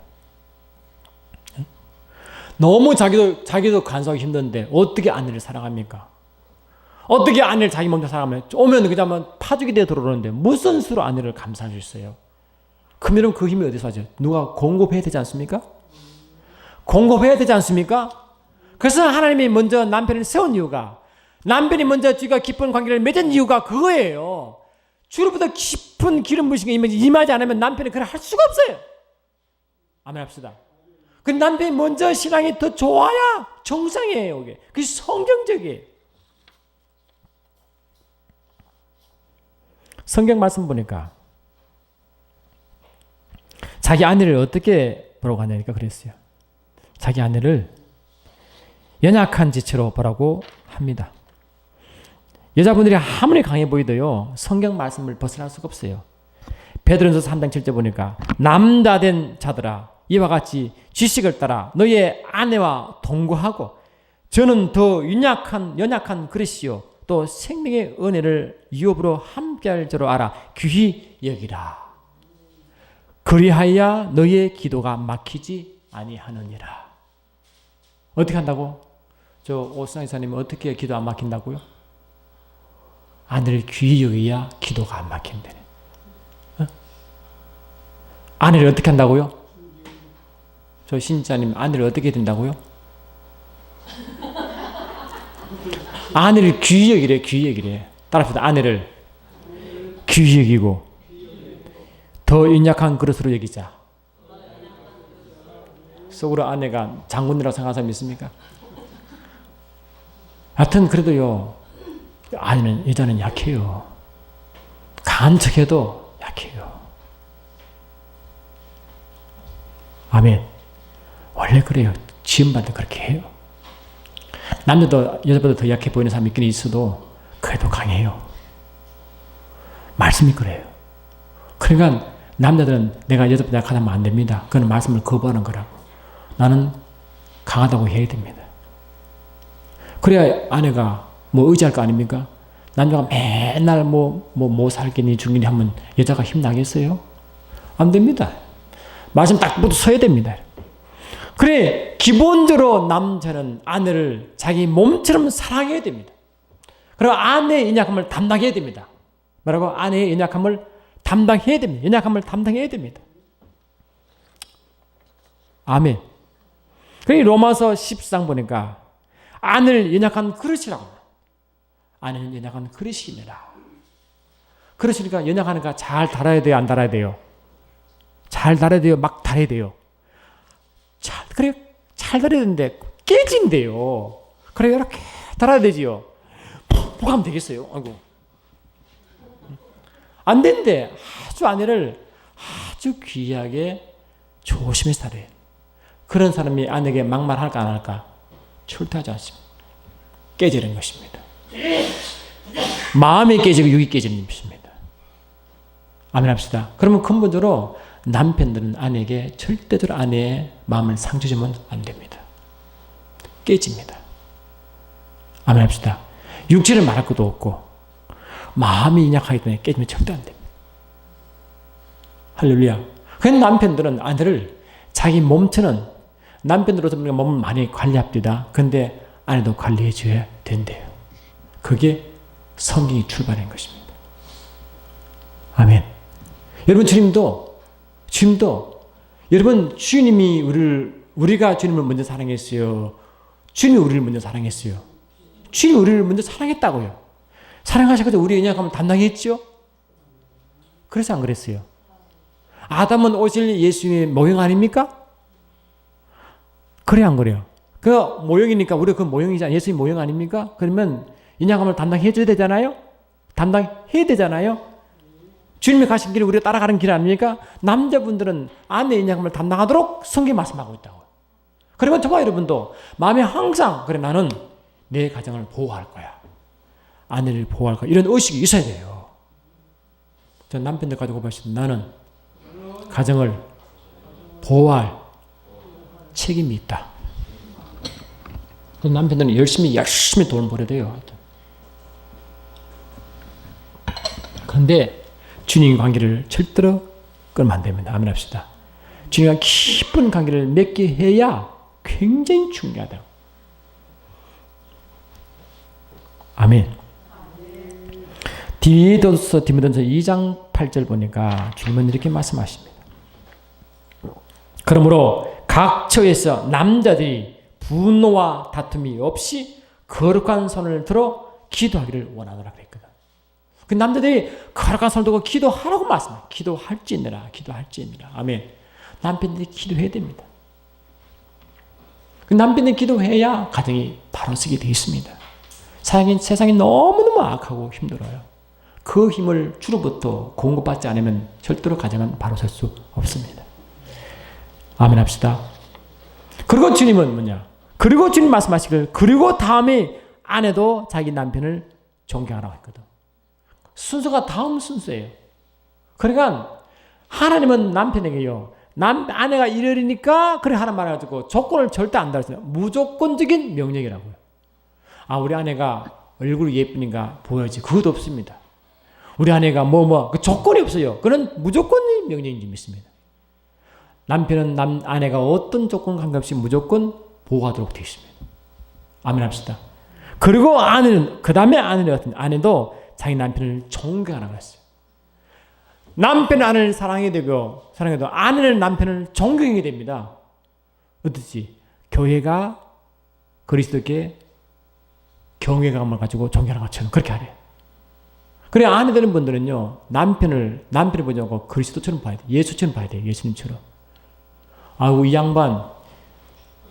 너무 자기도 간소하기 힘든데 어떻게 아내를 사랑합니까? 어떻게 아내를 자기 먼저 사랑하면 오면 그냥 파죽이 되어 들어오는데 무슨 수로 아내를 감싸줄 수 있어요? 그러면 그 힘이 어디서 하죠? 누가 공급해야 되지 않습니까? 공급해야 되지 않습니까? 그래서 하나님이 먼저 남편을 세운 이유가 남편이 먼저 주가 깊은 관계를 맺은 이유가 그거예요. 주로부터 깊은 기름 부으신 게 임하지 않으면 남편이 그걸 할 수가 없어요. 아멘 합시다. 그 남편이 먼저 신앙이 더 좋아야 정상이에요. 그게. 그게 성경적이에요. 성경 말씀 보니까 자기 아내를 어떻게 보라고 하냐니까 그랬어요. 자기 아내를 연약한 지체로 보라고 합니다. 여자분들이 아무리 강해 보이도요 성경 말씀을 벗어날 수가 없어요. 베드로전서 3장 7절 보니까 남자된 자들아 이와 같이 지식을 따라 너희의 아내와 동거하고 저는 더 연약한 그릇이요 또 생명의 은혜를 유업으로 함께할 줄로 알아 귀히 여기라. 그리하여 너의 기도가 막히지 아니하느니라. 어떻게 한다고? 저 오승환 이사님은 어떻게 기도 안 막힌다고요? 아내를 귀히 여기야 기도가 안 막힌다네. 어? 아내를 어떻게 한다고요? 저 신자님 아내를 어떻게 된다고요? 아내를 귀히 여기래. 귀히 여기래. 따라합시다. 아내를 귀히 여기고 더 연약한 그릇으로 여기자. 속으로 아내가 장군이라고 생각하는 사람 있습니까? 하여튼 그래도요, 아니면 여자는 약해요. 강한 척해도 약해요. 아멘. 원래 그래요. 지음받을 그렇게 해요. 남자도 여자보다 더 약해 보이는 사람이 있긴 있어도 그래도 강해요. 말씀이 그래요. 그러니까 남자들은 내가 여자보다 약하다면 안 됩니다. 그건 말씀을 거부하는 거라고. 나는 강하다고 해야 됩니다. 그래야 아내가 뭐 의지할 거 아닙니까? 남자가 맨날 뭐 살겠니 죽겠니 하면 여자가 힘나겠어요? 안 됩니다. 말씀 딱 붙어 서야 됩니다. 그래 기본적으로 남자는 아내를 자기 몸처럼 사랑해야 됩니다. 그리고 아내의 연약함을 담당해야 됩니다. 뭐라고? 아내의 연약함을 담당해야 됩니다. 연약함을 담당해야 됩니다. 아멘. 그래 로마서 14장 보니까 아내를 연약한 그릇이라고 합니다. 아내는 연약한 그릇이니라. 그릇이니까 연약하니까 잘 달아야 돼요? 안 달아야 돼요? 잘 달아야 돼요? 막 달아야 돼요? 잘 달아야 되는데 깨진대요. 그래 이렇게 달아야 되지요. 푹 하면 되겠어요? 아이고. 안 된대. 아주 아내를 아주 귀하게 조심해서 달아요. 그런 사람이 아내에게 막말할까 안 할까? 출타하지 않습니다. 깨지는 것입니다. 마음이 깨지고 육이 깨지는 것입니다. 아멘 합시다. 그러면 근본적으로 남편들은 아내에게 절대적으로 아내의 마음을 상처 주면 안 됩니다. 깨집니다. 아멘 합시다. 육체를 말할 것도 없고 마음이 연약하기 때문에 깨지면 절대 안 됩니다. 할렐루야. 그래서 남편들은 아내를 자기 몸처럼 남편으로서 우리가 몸을 많이 관리합니다. 그런데 아내도 관리해 줘야 된대요. 그게 성경이 출발한 것입니다. 아멘. 여러분 주님도 여러분 주님이 우리가 주님을 먼저 사랑했어요. 주님이 우리를 먼저 사랑했어요. 주님이 우리를 먼저 사랑했다고요. 사랑하셔서 우리의 연약함을 담당했죠. 그래서 안 그랬어요. 아담은 오실 예수님의 모형 아닙니까? 그래 안 그래요? 그 모형이니까 우리가 그 모형이잖아요. 예수님 모형 아닙니까? 그러면 연약함을 담당해 줘야 되잖아요. 담당해야 되잖아요. 주님이 가신 길을 우리가 따라가는 길 아닙니까? 남자분들은 아내의 연약함을 담당하도록 성경이 말씀하고 있다고. 그러면 저와 여러분도 마음에 항상 그래 나는 내 가정을 보호할 거야. 아내를 보호할 거야. 이런 의식이 있어야 돼요. 저 남편들 가지고 보시면 나는 가정을 보호할 책임이 있다. 남편들은 열심히 돈을 벌여야 돼요. 그런데 주님의 관계를 절대로 끊으면 안 됩니다. 아멘 합시다. 주님과 깊은 관계를 맺게 해야 굉장히 중요하다. 아멘. 디모데전서 2장 8절 보니까 주님은 이렇게 말씀하십니다. 그러므로 각 처에서 남자들이 분노와 다툼이 없이 거룩한 손을 들어 기도하기를 원하노라 그랬거든. 그 남자들이 거룩한 손을 들고 기도하라고 말씀해요. 기도할지니라. 아멘. 남편들이 기도해야 됩니다. 그 남편들이 기도해야 가정이 바로 서게 되어 있습니다. 세상이 너무너무 악하고 힘들어요. 그 힘을 주로부터 공급받지 않으면 절대로 가정은 바로 설 수 없습니다. 아멘 합시다. 그리고 주님은 뭐냐? 그리고 주님 말씀하시길 그리고 다음에 아내도 자기 남편을 존경하라고 했거든. 순서가 다음 순서예요. 그러니까 하나님은 남편에게요. 아내가 이러니까 그래 하는 말 가지고 조건을 절대 안 달았어요. 무조건적인 명령이라고요. 우리 아내가 얼굴이 예쁘니까 보여야지. 그것도 없습니다. 우리 아내가 그 조건이 없어요. 그는 무조건의 명령인 줄 믿습니다. 남편은 아내가 어떤 조건 관계없이 무조건 보호하도록 되어 있습니다. 아멘 합시다. 그리고 그 다음에 아내도 자기 남편을 존경하라고 했어요. 남편은 아내를 사랑해도 아내는 남편을 존경하게 됩니다. 어떻지? 교회가 그리스도께 경외감을 가지고 존경하는 것처럼 그렇게 하래요. 그래, 아내 되는 분들은요, 남편을 보지 않고 그리스도처럼 봐야 돼요. 예수처럼 봐야 돼요. 예수님처럼. 이 양반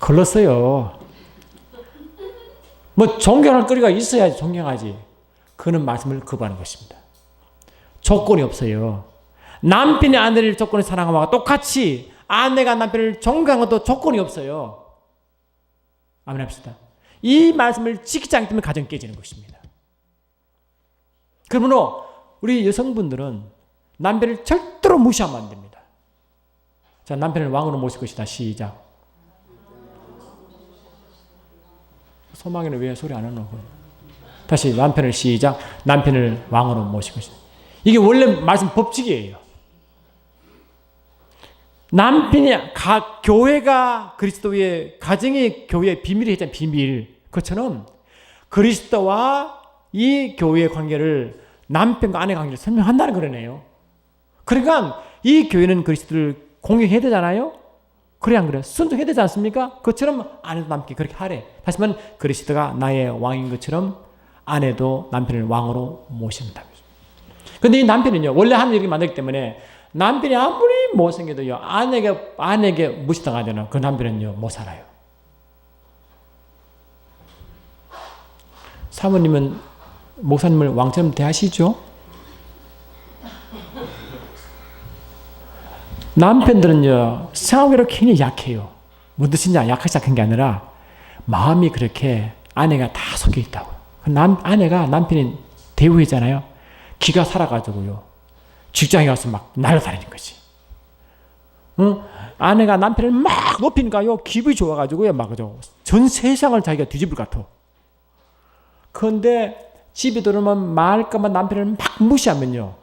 걸렀어요. 존경할 거리가 있어야지 존경하지. 그는 말씀을 거부하는 것입니다. 조건이 없어요. 남편이 아내를 조건을 사랑하는 것과 똑같이 아내가 남편을 존경하는 것도 조건이 없어요. 아멘 합시다. 이 말씀을 지키지 않기 때문에 가정이 깨지는 것입니다. 그러므로 우리 여성분들은 남편을 절대로 무시하면 안 됩니다. 자, 남편을 왕으로 모실 것이다. 시작. 소망이는 왜 소리 안 하노? 다시 남편을 시작. 남편을 왕으로 모실 것이다. 이게 원래 말씀 법칙이에요. 남편이 교회가 그리스도의 가정이 교회의 비밀이 했잖아요. 비밀. 그것처럼 그리스도와 이 교회의 관계를 남편과 아내 관계를 설명한다는 거네요. 그러니까 이 교회는 그리스도를 공경해야 되잖아요. 그래 안 그래요? 순종해야 되지 않습니까? 그것처럼 아내도 남편께 그렇게 하래. 다시 말하면 그리스도가 나의 왕인 것처럼 아내도 남편을 왕으로 모신다. 그런데 이 남편은요, 원래 하늘 이렇게 만들기 때문에 남편이 아무리 못생겨도요, 아내에게 무시당하잖아요. 그 남편은요, 못 살아요. 사모님은 목사님을 왕처럼 대하시죠? 남편들은요, 생각으로 굉장히 약해요. 무슨 뜻이냐? 약하지 않은 게 아니라 마음이 그렇게 아내가 다 속여 있다고요. 아내가 남편이 대우했잖아요. 기가 살아가지고요. 직장에 가서 막 날아다니는 거지. 아내가 남편을 막 높이니까요, 기분이 좋아가지고요, 전 세상을 자기가 뒤집을 것 같아. 그런데 집에 들어오면 말까만 남편을 막 무시하면요,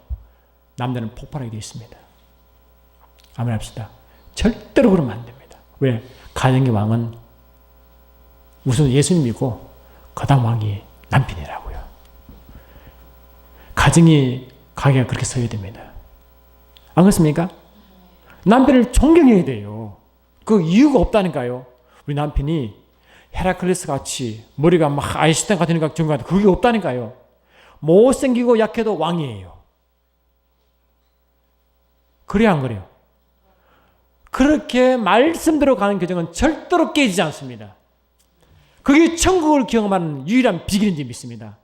남자는 폭발하게 되어 있습니다. 아멘 합시다. 절대로 그러면 안 됩니다. 왜? 가정의 왕은 우선 예수님이고 그 다음 왕이 남편이라고요. 가게가 그렇게 서야 됩니다. 안 그렇습니까? 남편을 존경해야 돼요. 그 이유가 없다니까요. 우리 남편이 헤라클레스 같이 머리가 막 아인슈타인 같으니까 정말 그게 없다니까요. 못생기고 약해도 왕이에요. 그래야 안 그래요? 그렇게 말씀대로 가는 교정은 절대로 깨지지 않습니다. 그게 천국을 경험하는 유일한 비결인지 믿습니다.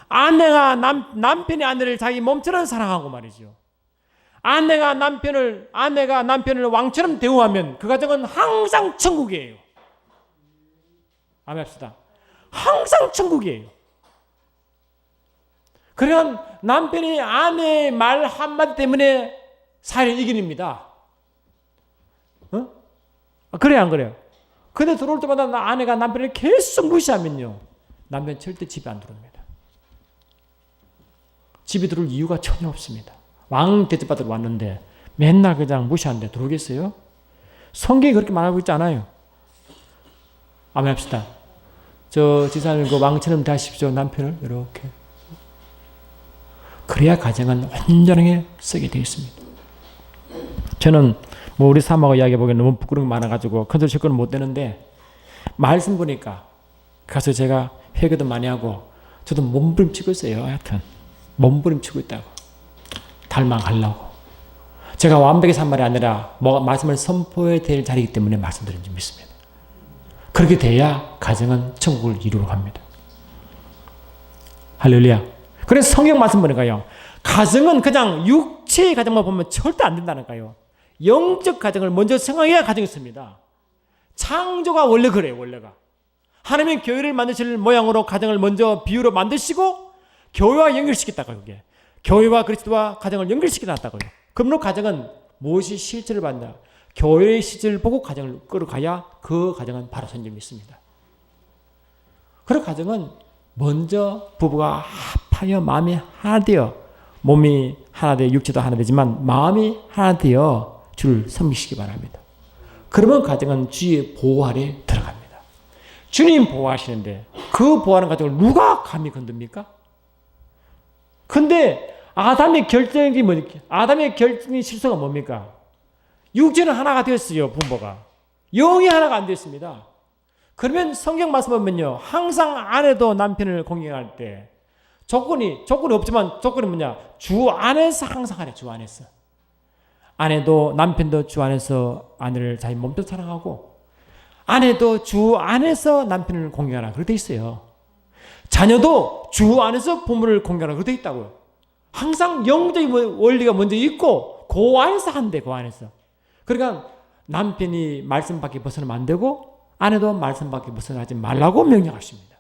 남편이 아내를 자기 몸처럼 사랑하고 말이죠. 아내가 남편을 왕처럼 대우하면 그 가정은 항상 천국이에요. 아멘 합시다. 항상 천국이에요. 그러면 남편이 아내의 말 한마디 때문에 사회를 이깁니다. 그래요, 안 그래요? 근데 들어올 때마다 아내가 남편을 계속 무시하면요, 남편 절대 집에 안 들어옵니다. 집에 들어올 이유가 전혀 없습니다. 왕 대접받으러 왔는데 맨날 그냥 무시하는데 들어오겠어요? 성경이 그렇게 말하고 있지 않아요. 아멘 합시다. 지사님 그 왕처럼 대하십시오. 남편을 이렇게. 그래야 가정은 온전하게 쓰게 되어 있습니다. 저는 우리 사모가 이야기해보기엔 너무 부끄러운 게 많아가지고 큰소리 칠 건 못 되는데, 말씀 보니까 가서 제가 회개도 많이 하고 저도 몸부림치고 있어요. 하여튼 몸부림치고 있다고. 닮아가려고. 제가 완벽히 산 말이 아니라 말씀을 선포해야 될 자리이기 때문에 말씀드린 줄 믿습니다. 그렇게 돼야 가정은 천국을 이루러 갑니다. 할렐루야. 그래서 성경 말씀 보니까요, 가정은 그냥 육체의 가정만 보면 절대 안 된다니까요. 영적 가정을 먼저 생각해야 가정이 씁니다. 창조가 원래 그래요. 원래가 하나님이 교회를 만드실 모양으로 가정을 먼저 비유로 만드시고 교회와 연결시켰다고요. 그게 교회와 그리스도와 가정을 연결시켜놨다고요. 그러므로 가정은 무엇이 실체를 받나? 교회의 실체를 보고 가정을 끌어가야 그 가정은 바로 선점이 있습니다. 그런 가정은 먼저 부부가 합하여 마음이 하나 되어 몸이 하나 되어 육체도 하나 되지만 마음이 하나 되어 주를 섬기시기 바랍니다. 그러면 가정은 주의 보호 아래 들어갑니다. 주님 보호하시는데 그 보호하는 가정을 누가 감히 건듭니까? 근데 아담의 결정이 뭡니까? 아담의 결정의 실수가 뭡니까? 육체는 하나가 되었어요. 부부가. 영이 하나가 안 됐습니다. 그러면 성경 말씀 보면요. 항상 아내도 남편을 공경할 때 조건이 없지만 조건이 뭐냐? 주 안에서 항상 하래. 주 안에서. 아내도 남편도 주 안에서 아내를 자기 몸도 사랑하고 아내도 주 안에서 남편을 공경하라. 그렇게 돼 있어요. 자녀도 주 안에서 부모를 공경하라. 그렇게 돼 있다고요. 항상 영적인 원리가 먼저 있고 그 안에서 한대. 그 안에서. 그러니까 남편이 말씀 밖에 벗어나면 안 되고 아내도 말씀 밖에 벗어나지 말라고 명령하십니다.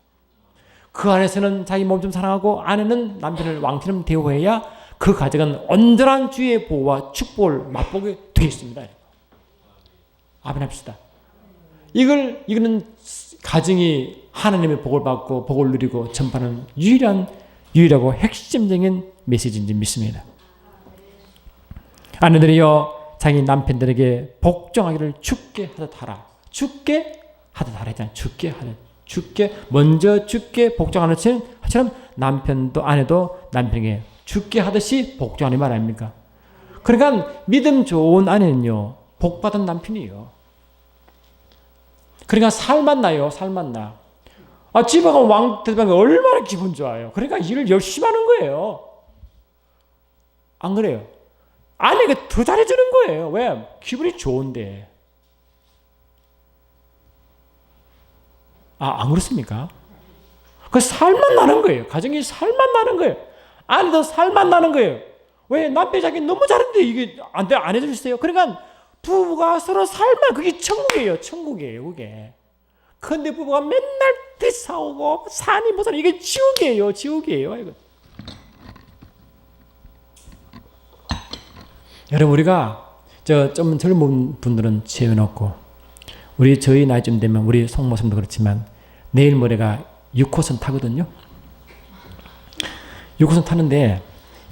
그 안에서는 자기 몸 좀 사랑하고 아내는 남편을 왕처럼 대우해야 그 가정은 온전한 주의 보호와 축복을 맛보게 되어 있습니다. 아멘 합시다. 이거는 가정이 하나님의 복을 받고 복을 누리고 전파하는 유일하고 핵심적인 메시지인지 믿습니다. 아내들이여 자기 남편들에게 복종하기를 죽게 하듯 하라. 죽게 하듯 하라 했잖아요. 죽게 먼저 죽게 복종하는 것처럼 남편도 아내도 남편에게 죽게 하듯이 복종하는 말 아닙니까? 그러니까 믿음 좋은 아내는요 복받은 남편이에요. 그러니까 살만 나요. 살만 나. 집에 가면 왕 대통령이 얼마나 기분 좋아요. 그러니까 일을 열심히 하는 거예요. 안 그래요? 아내가 더 잘해주는 거예요. 왜? 기분이 좋은데. 안 그렇습니까? 그 살만 나는 거예요. 가정이 살만 나는 거예요. 아내도 살만 나는 거예요. 왜? 남편이 자기 너무 잘했는데 이게 안 해주세요. 그러니까 부부가 서로 살만, 그게 천국이에요. 천국이에요. 그게. 근데 부부가 맨날 싸우고 산이 무슨 이게 지옥이에요. 지옥이에요. 이거. 여러분 우리가 좀 젊은 분들은 재워놓고 저희 나이쯤 되면 우리 성모님도 그렇지만 내일 모레가 6호선 타거든요. 6호선 타는데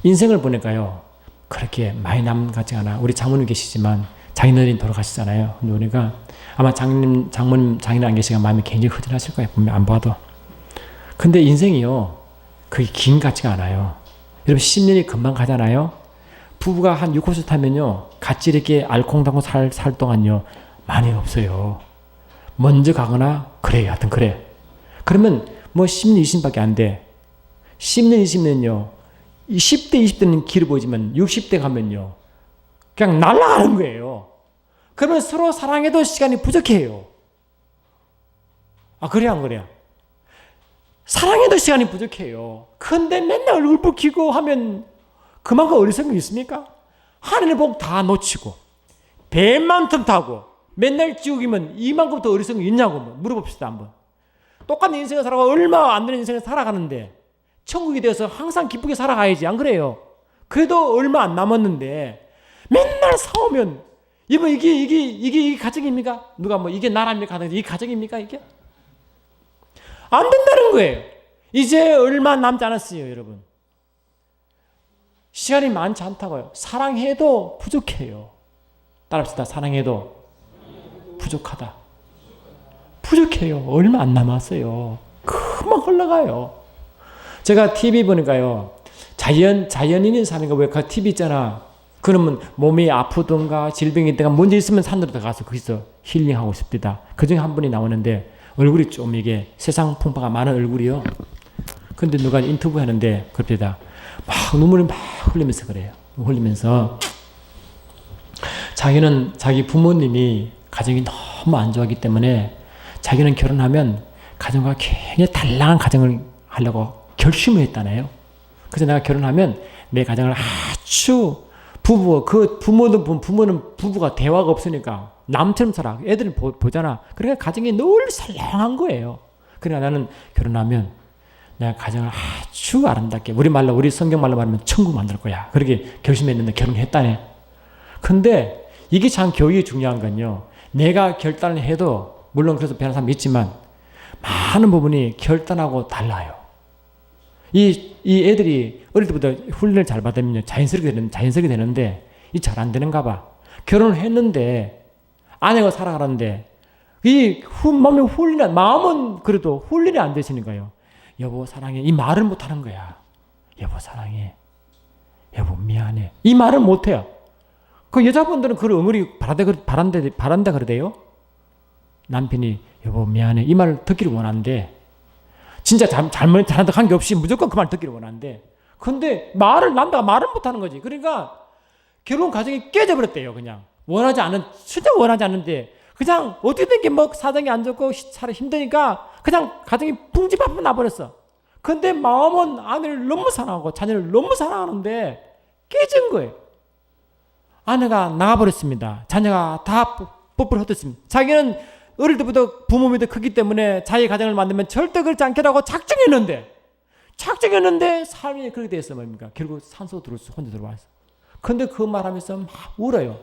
인생을 보니까요 그렇게 많이 남은 것 같지 않아. 우리 장모님 계시지만 장인어른이 돌아가시잖아요. 근데 우리가 아마 장모님 안 계시가 마음이 굉장히 허전하실 거예요. 보면 안 봐도. 근데 인생이요 그게 긴 것 같지가 않아요. 여러분 10년이 금방 가잖아요. 부부가 한 6호선 타면요 같이 이렇게 알콩달콩 살 동안요 많이 없어요. 먼저 가거나 그래 하여튼 그래. 그러면 뭐 10년 20년밖에 안 돼. 10년 20년요 10대 20대는 길어 보이지만 60대 가면요 그냥 날아가는 거예요. 그러면 서로 사랑해도 시간이 부족해요. 그래 안 그래요? 사랑해도 시간이 부족해요. 근데 맨날 얼굴 붉히고 하면 그만큼 어리석은 게 있습니까? 하늘의 복 다 놓치고 배만큼 타고 맨날 지옥이면 이만큼 더 어리석은 게 있냐고 물어봅시다 한번. 똑같은 인생을 살아가고 얼마 안 되는 인생을 살아가는데 천국이 되어서 항상 기쁘게 살아가야지. 안 그래요? 그래도 얼마 안 남았는데 맨날 싸우면 이게 가정입니까? 누가 이게 나랍니까? 이게 가정입니까? 이게? 안 된다는 거예요. 이제 얼마 남지 않았어요, 여러분. 시간이 많지 않다고요. 사랑해도 부족해요. 따라합시다. 사랑해도 부족하다. 부족해요. 얼마 안 남았어요. 금방 흘러가요. 제가 TV 보니까요. 자연인이 사는 거 왜 그 TV 있잖아. 그러면 몸이 아프든가 질병이 있든가 문제 있으면 산으로 가서 거기서 힐링하고 싶다. 그중에 한 분이 나오는데 얼굴이 좀 이게 세상 풍파가 많은 얼굴이요. 근데 누가 인터뷰 하는데 그럽니다. 막 눈물이 막 흘리면서 그래요. 흘리면서 자기는 자기 부모님이 가정이 너무 안 좋아하기 때문에 자기는 결혼하면 가정과 굉장히 단란한 가정을 하려고 결심을 했다네요. 그래서 내가 결혼하면 내 가정을 아주 부모는 부부가 대화가 없으니까 남처럼 살아. 애들은 보잖아. 그러니까 가정이 늘 살랑한 거예요. 그러니까 나는 결혼하면 내가 가정을 아주 아름답게 우리 성경 말로 말하면 천국 만들 거야. 그렇게 결심했는데 결혼했다네. 근데 이게 참 교육이 중요한 건요. 내가 결단을 해도 물론 그래서 변한 사람이 있지만 많은 부분이 결단하고 달라요. 이 애들이 어릴 때부터 훈련을 잘 받으면 자연스럽게 되는데 이 잘 안 되는가 봐. 결혼을 했는데 아내가 살아가는데 마음은 그래도 훈련이 안 되시니까요. 여보 사랑해 이 말을 못 하는 거야. 여보 사랑해. 여보 미안해. 이 말을 못 해요. 그 여자분들은 그걸 어머니 바란다 그러대요. 남편이 여보 미안해 이 말을 듣기를 원하는데 진짜 잘한다 관계없이 무조건 그 말 듣기를 원하는데 근데 남자가 말을 못 하는 거지. 그러니까 결혼 과정이 깨져버렸대요. 그냥 진짜 원하지 않는데 그냥 어떻게 된 게 뭐 사정이 안 좋고 살아 힘드니까 그냥 가정이 붕집합 나버렸어. 근데 마음은 아내를 너무 사랑하고 자녀를 너무 사랑하는데 깨진 거예요. 아내가 나가버렸습니다. 자녀가 다 뽀뽀를 헛됐습니다. 자기는 어릴 때부터 부모 밑에 크기 때문에 자기 가정을 만들면 절대 그렇지 않겠다고 작정했는데 삶이 그렇게 됐어 뭡니까? 결국 산소 들어서 혼자 들어와서. 근데 그 말하면서 막 울어요.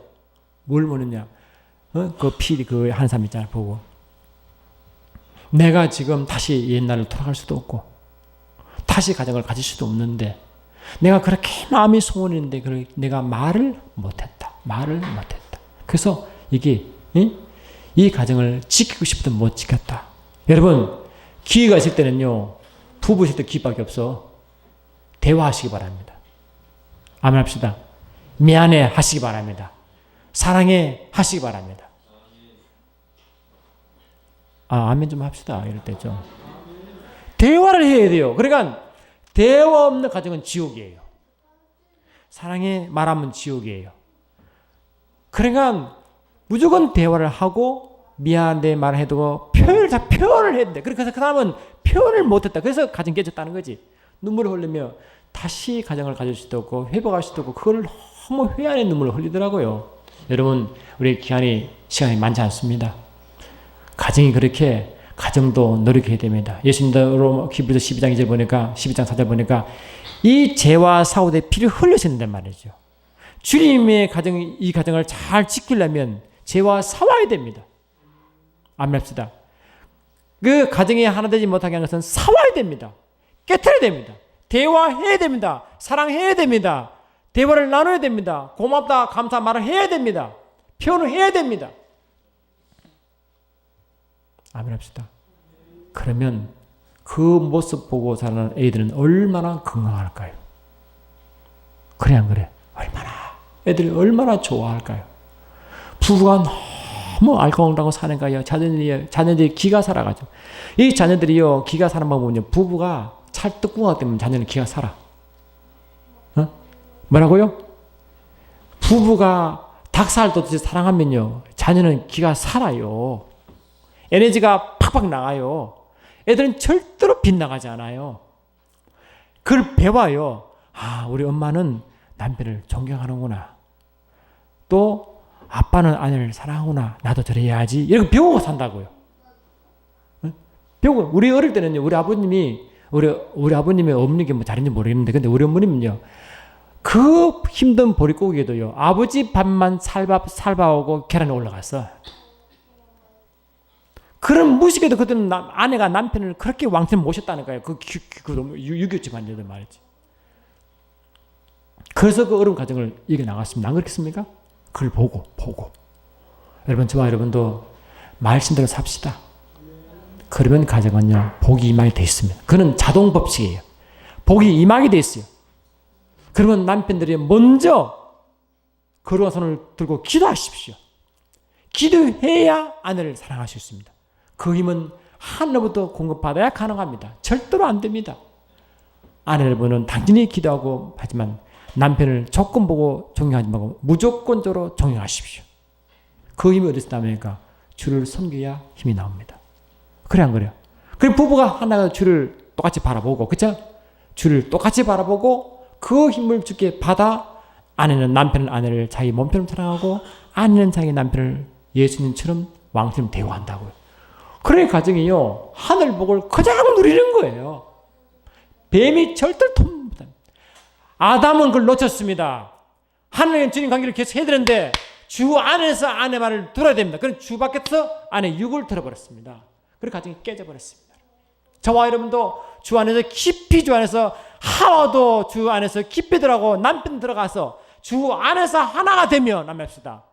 뭘 우느냐? 그 한삼 있잖아 보고 내가 지금 다시 옛날로 돌아갈 수도 없고 다시 가정을 가질 수도 없는데 내가 그렇게 마음이 소원했는데 내가 말을 못했다. 그래서 이게 이 가정을 지키고 싶든 못 지켰다. 여러분 기회가 있을 때는요 부부실 때 기회밖에 없어. 대화하시기 바랍니다. 아멘 합시다. 미안해 하시기 바랍니다. 사랑해 하시기 바랍니다. 아멘 좀 합시다. 이럴 때 좀 대화를 해야 돼요. 그러니까 대화 없는 가정은 지옥이에요. 사랑해 말하면 지옥이에요. 그러니까 무조건 대화를 하고 미안해 말해도 표현을 해야 돼. 그래서 그 사람은 표현을 못했다. 그래서 가정 깨졌다는 거지. 눈물을 흘리며 다시 가정을 가질 수도 없고 회복할 수도 없고 그걸 너무 회한의 눈물을 흘리더라고요. 여러분 우리 시간이 많지 않습니다. 가정이 그렇게 가정도 노력해야 됩니다. 예수님도 히브리서 12장 2절 보니까 12장 4절 보니까 이 죄와 사후에 피를 흘리신단 말이죠. 주님의 이 가정을 잘 지키려면 죄와 싸워야 됩니다. 아멘 합시다. 그 가정이 하나 되지 못하게 하는 것은 싸워야 됩니다. 깨트려야 됩니다. 대화해야 됩니다. 사랑해야 됩니다. 대화를 나눠야 됩니다. 고맙다 감사 말을 해야 됩니다. 표현을 해야 됩니다. 아멘 합시다. 그러면 그 모습 보고 사는 애들은 얼마나 건강할까요? 그래 안 그래? 애들이 얼마나 좋아할까요? 부부가 너무 알콩달콩 사는가요? 자녀들이 기가 살아가지고 이 자녀들이요 기가 사는 방법은요 부부가 찰떡궁합 때문에 자녀는 기가 살아. 뭐라고요? 부부가 닭살 돋듯이 사랑하면요 자녀는 기가 살아요. 에너지가 팍팍 나가요. 애들은 절대로 빗나가지 않아요. 그걸 배워요. 우리 엄마는 남편을 존경하는구나. 또 아빠는 아내를 사랑하구나. 나도 저래야지. 이렇게 배우고 산다고요. 배우고 우리 어릴 때는요 우리 아버님이 없는 게 뭐 잘인지 모르겠는데 근데 우리 어머님은요 그 힘든 보릿고기에도요 아버지 밥만 살밥하고 계란에 올라갔어. 그런 무식에도 그때는 아내가 남편을 그렇게 왕처럼 모셨다는 거예요. 그 유교집 한자들 말이지. 그래서 그 어려운 가정을 이겨나갔습니다. 안 그렇겠습니까? 그걸 보고 여러분 저와 여러분도 말씀대로 삽시다. 그러면 가정은요 복이 임하게 돼 있습니다. 그는 자동 법칙이에요. 복이 임하게 돼 있어요. 그러면 남편들이 먼저 거룩한 손을 들고 기도하십시오. 기도해야 아내를 사랑하실 수 있습니다. 그 힘은 하늘로부터 공급받아야 가능합니다. 절대로 안 됩니다. 아내분은 당연히 기도하고 하지만 남편을 조건 보고 존경하지 말고 무조건적으로 존경하십시오. 그 힘이 어디서 나옵니까? 주를 섬겨야 힘이 나옵니다. 그래 안 그래요? 그리고 부부가 하나가 주를 똑같이 바라보고 그렇죠? 주를 똑같이 바라보고 그 힘을 주께 받아 아내는 남편은 아내를 자기 몸처럼 사랑하고 아내는 자기 남편을 예수님처럼 왕처럼 대우한다고요. 그런 가정이요 하늘 복을 그냥 누리는 거예요. 뱀이 절대로 통합니다. 아담은 그걸 놓쳤습니다. 하나님 주님 관계를 계속 해야 되는데 주 안에서 아내 말을 들어야 됩니다. 그럼 주 밖에서 아내 육을 들어버렸습니다. 그리고 가정이 깨져버렸습니다. 저와 여러분도 주 안에서 깊이 주 안에서 하와도 주 안에서 깊이 들어가고 남편 들어가서 주 안에서 하나가 되면 남합시다.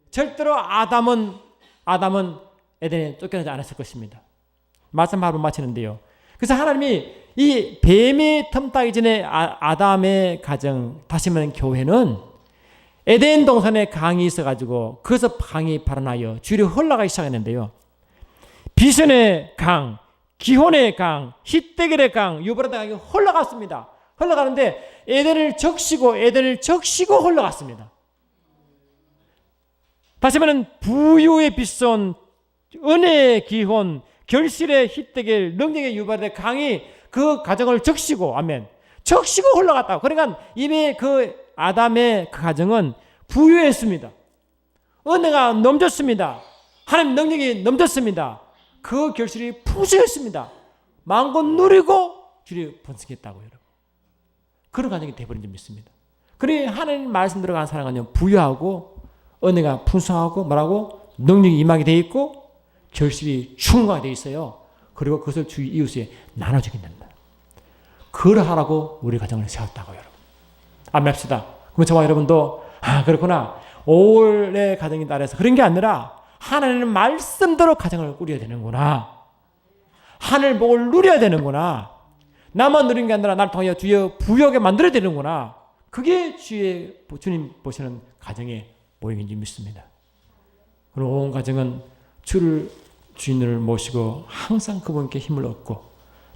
절대로 아담은 에덴에 쫓겨나지 않았을 것입니다. 말씀 바로 마치는데요. 그래서 하나님이 이 뱀이 틈타기 전에 아담의 가정, 다시 말하면 교회는 에덴 동산에 강이 있어가지고 그래서 강이 발원하여 주로 흘러가기 시작했는데요. 비선의 강, 기혼의 강, 히데겔의 강, 유브라데 강이 흘러갔습니다. 흘러가는데 에덴을 적시고 흘러갔습니다. 다시 말하면 부유의 빗손, 은혜의 기혼, 결실의 히데겔, 능력의 유브라데 강이 그 가정을 적시고, 아멘, 적시고 흘러갔다. 그러니까 이미 그 아담의 그 가정은 부유했습니다. 은혜가 넘쳤습니다. 하나님 능력이 넘쳤습니다. 그 결실이 풍성했습니다. 마음껏 누리고 주를 번성했다고 여러분. 그런 가정이 되어버린 점 있습니다. 그래 하나님 말씀 들어간 사람은 부유하고 은혜가 풍성하고 뭐라고 능력이 임하게 되어 있고 결실이 충만하게 되어 있어요. 그리고 그것을 주위 이웃에 나눠주게 된다. 그러하라고 우리 가정을 세웠다고 여러분. 아멘합시다. 그럼 저와 여러분도 그렇구나. 5월의 가정이 따라서 그런 게 아니라 하나님의 말씀대로 가정을 꾸려야 되는구나. 하늘 복을 누려야 되는구나. 나만 누린 게 아니라 나를 통하여 주여 부여하게 만들어야 되는구나. 그게 주님 보시는 가정의 모형인 줄 믿습니다. 그리고 온 가정은 주를 주인을 모시고 항상 그분께 힘을 얻고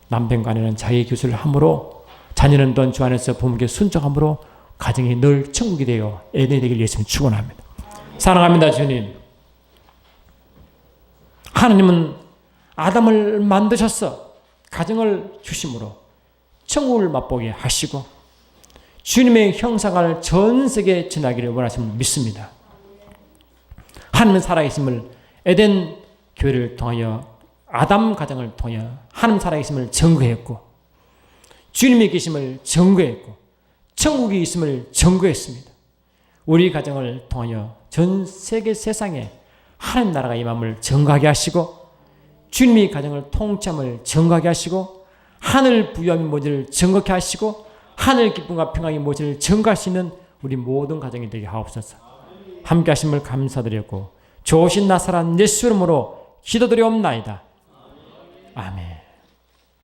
남편간에는 자기의 교수를 함으로 자녀는 또한 주 안에서 부모께 순종함으로 가정이 늘 천국이 되어 에덴이 되길 예수님 축원합니다. 사랑합니다 주님. 하나님은 아담을 만드셔서 가정을 주심으로 천국을 맛보게 하시고 주님의 형상을 전 세계에 전하기를 원하심을 믿습니다. 하나님은 살아계심을 에덴 교회를 통하여 아담 가정을 통하여 하나님 살아계심을 증거했고 주님의 계심을 증거했고 천국이 있음을 증거했습니다. 우리 가정을 통하여 전 세계 세상에 하나님 나라가 임함을 증거하게 하시고 주님의 가정을 통참을 증거하게 하시고 하늘 부유함이 뭔지를 증거케 하시고 하늘 기쁨과 평강이 뭔지를 증거할 수 있는 우리 모든 가정이 되게 하옵소서. 함께 하심을 감사드렸고 좋으신 나사렛 예수 이름으로 기도드리옵나이다. 아멘.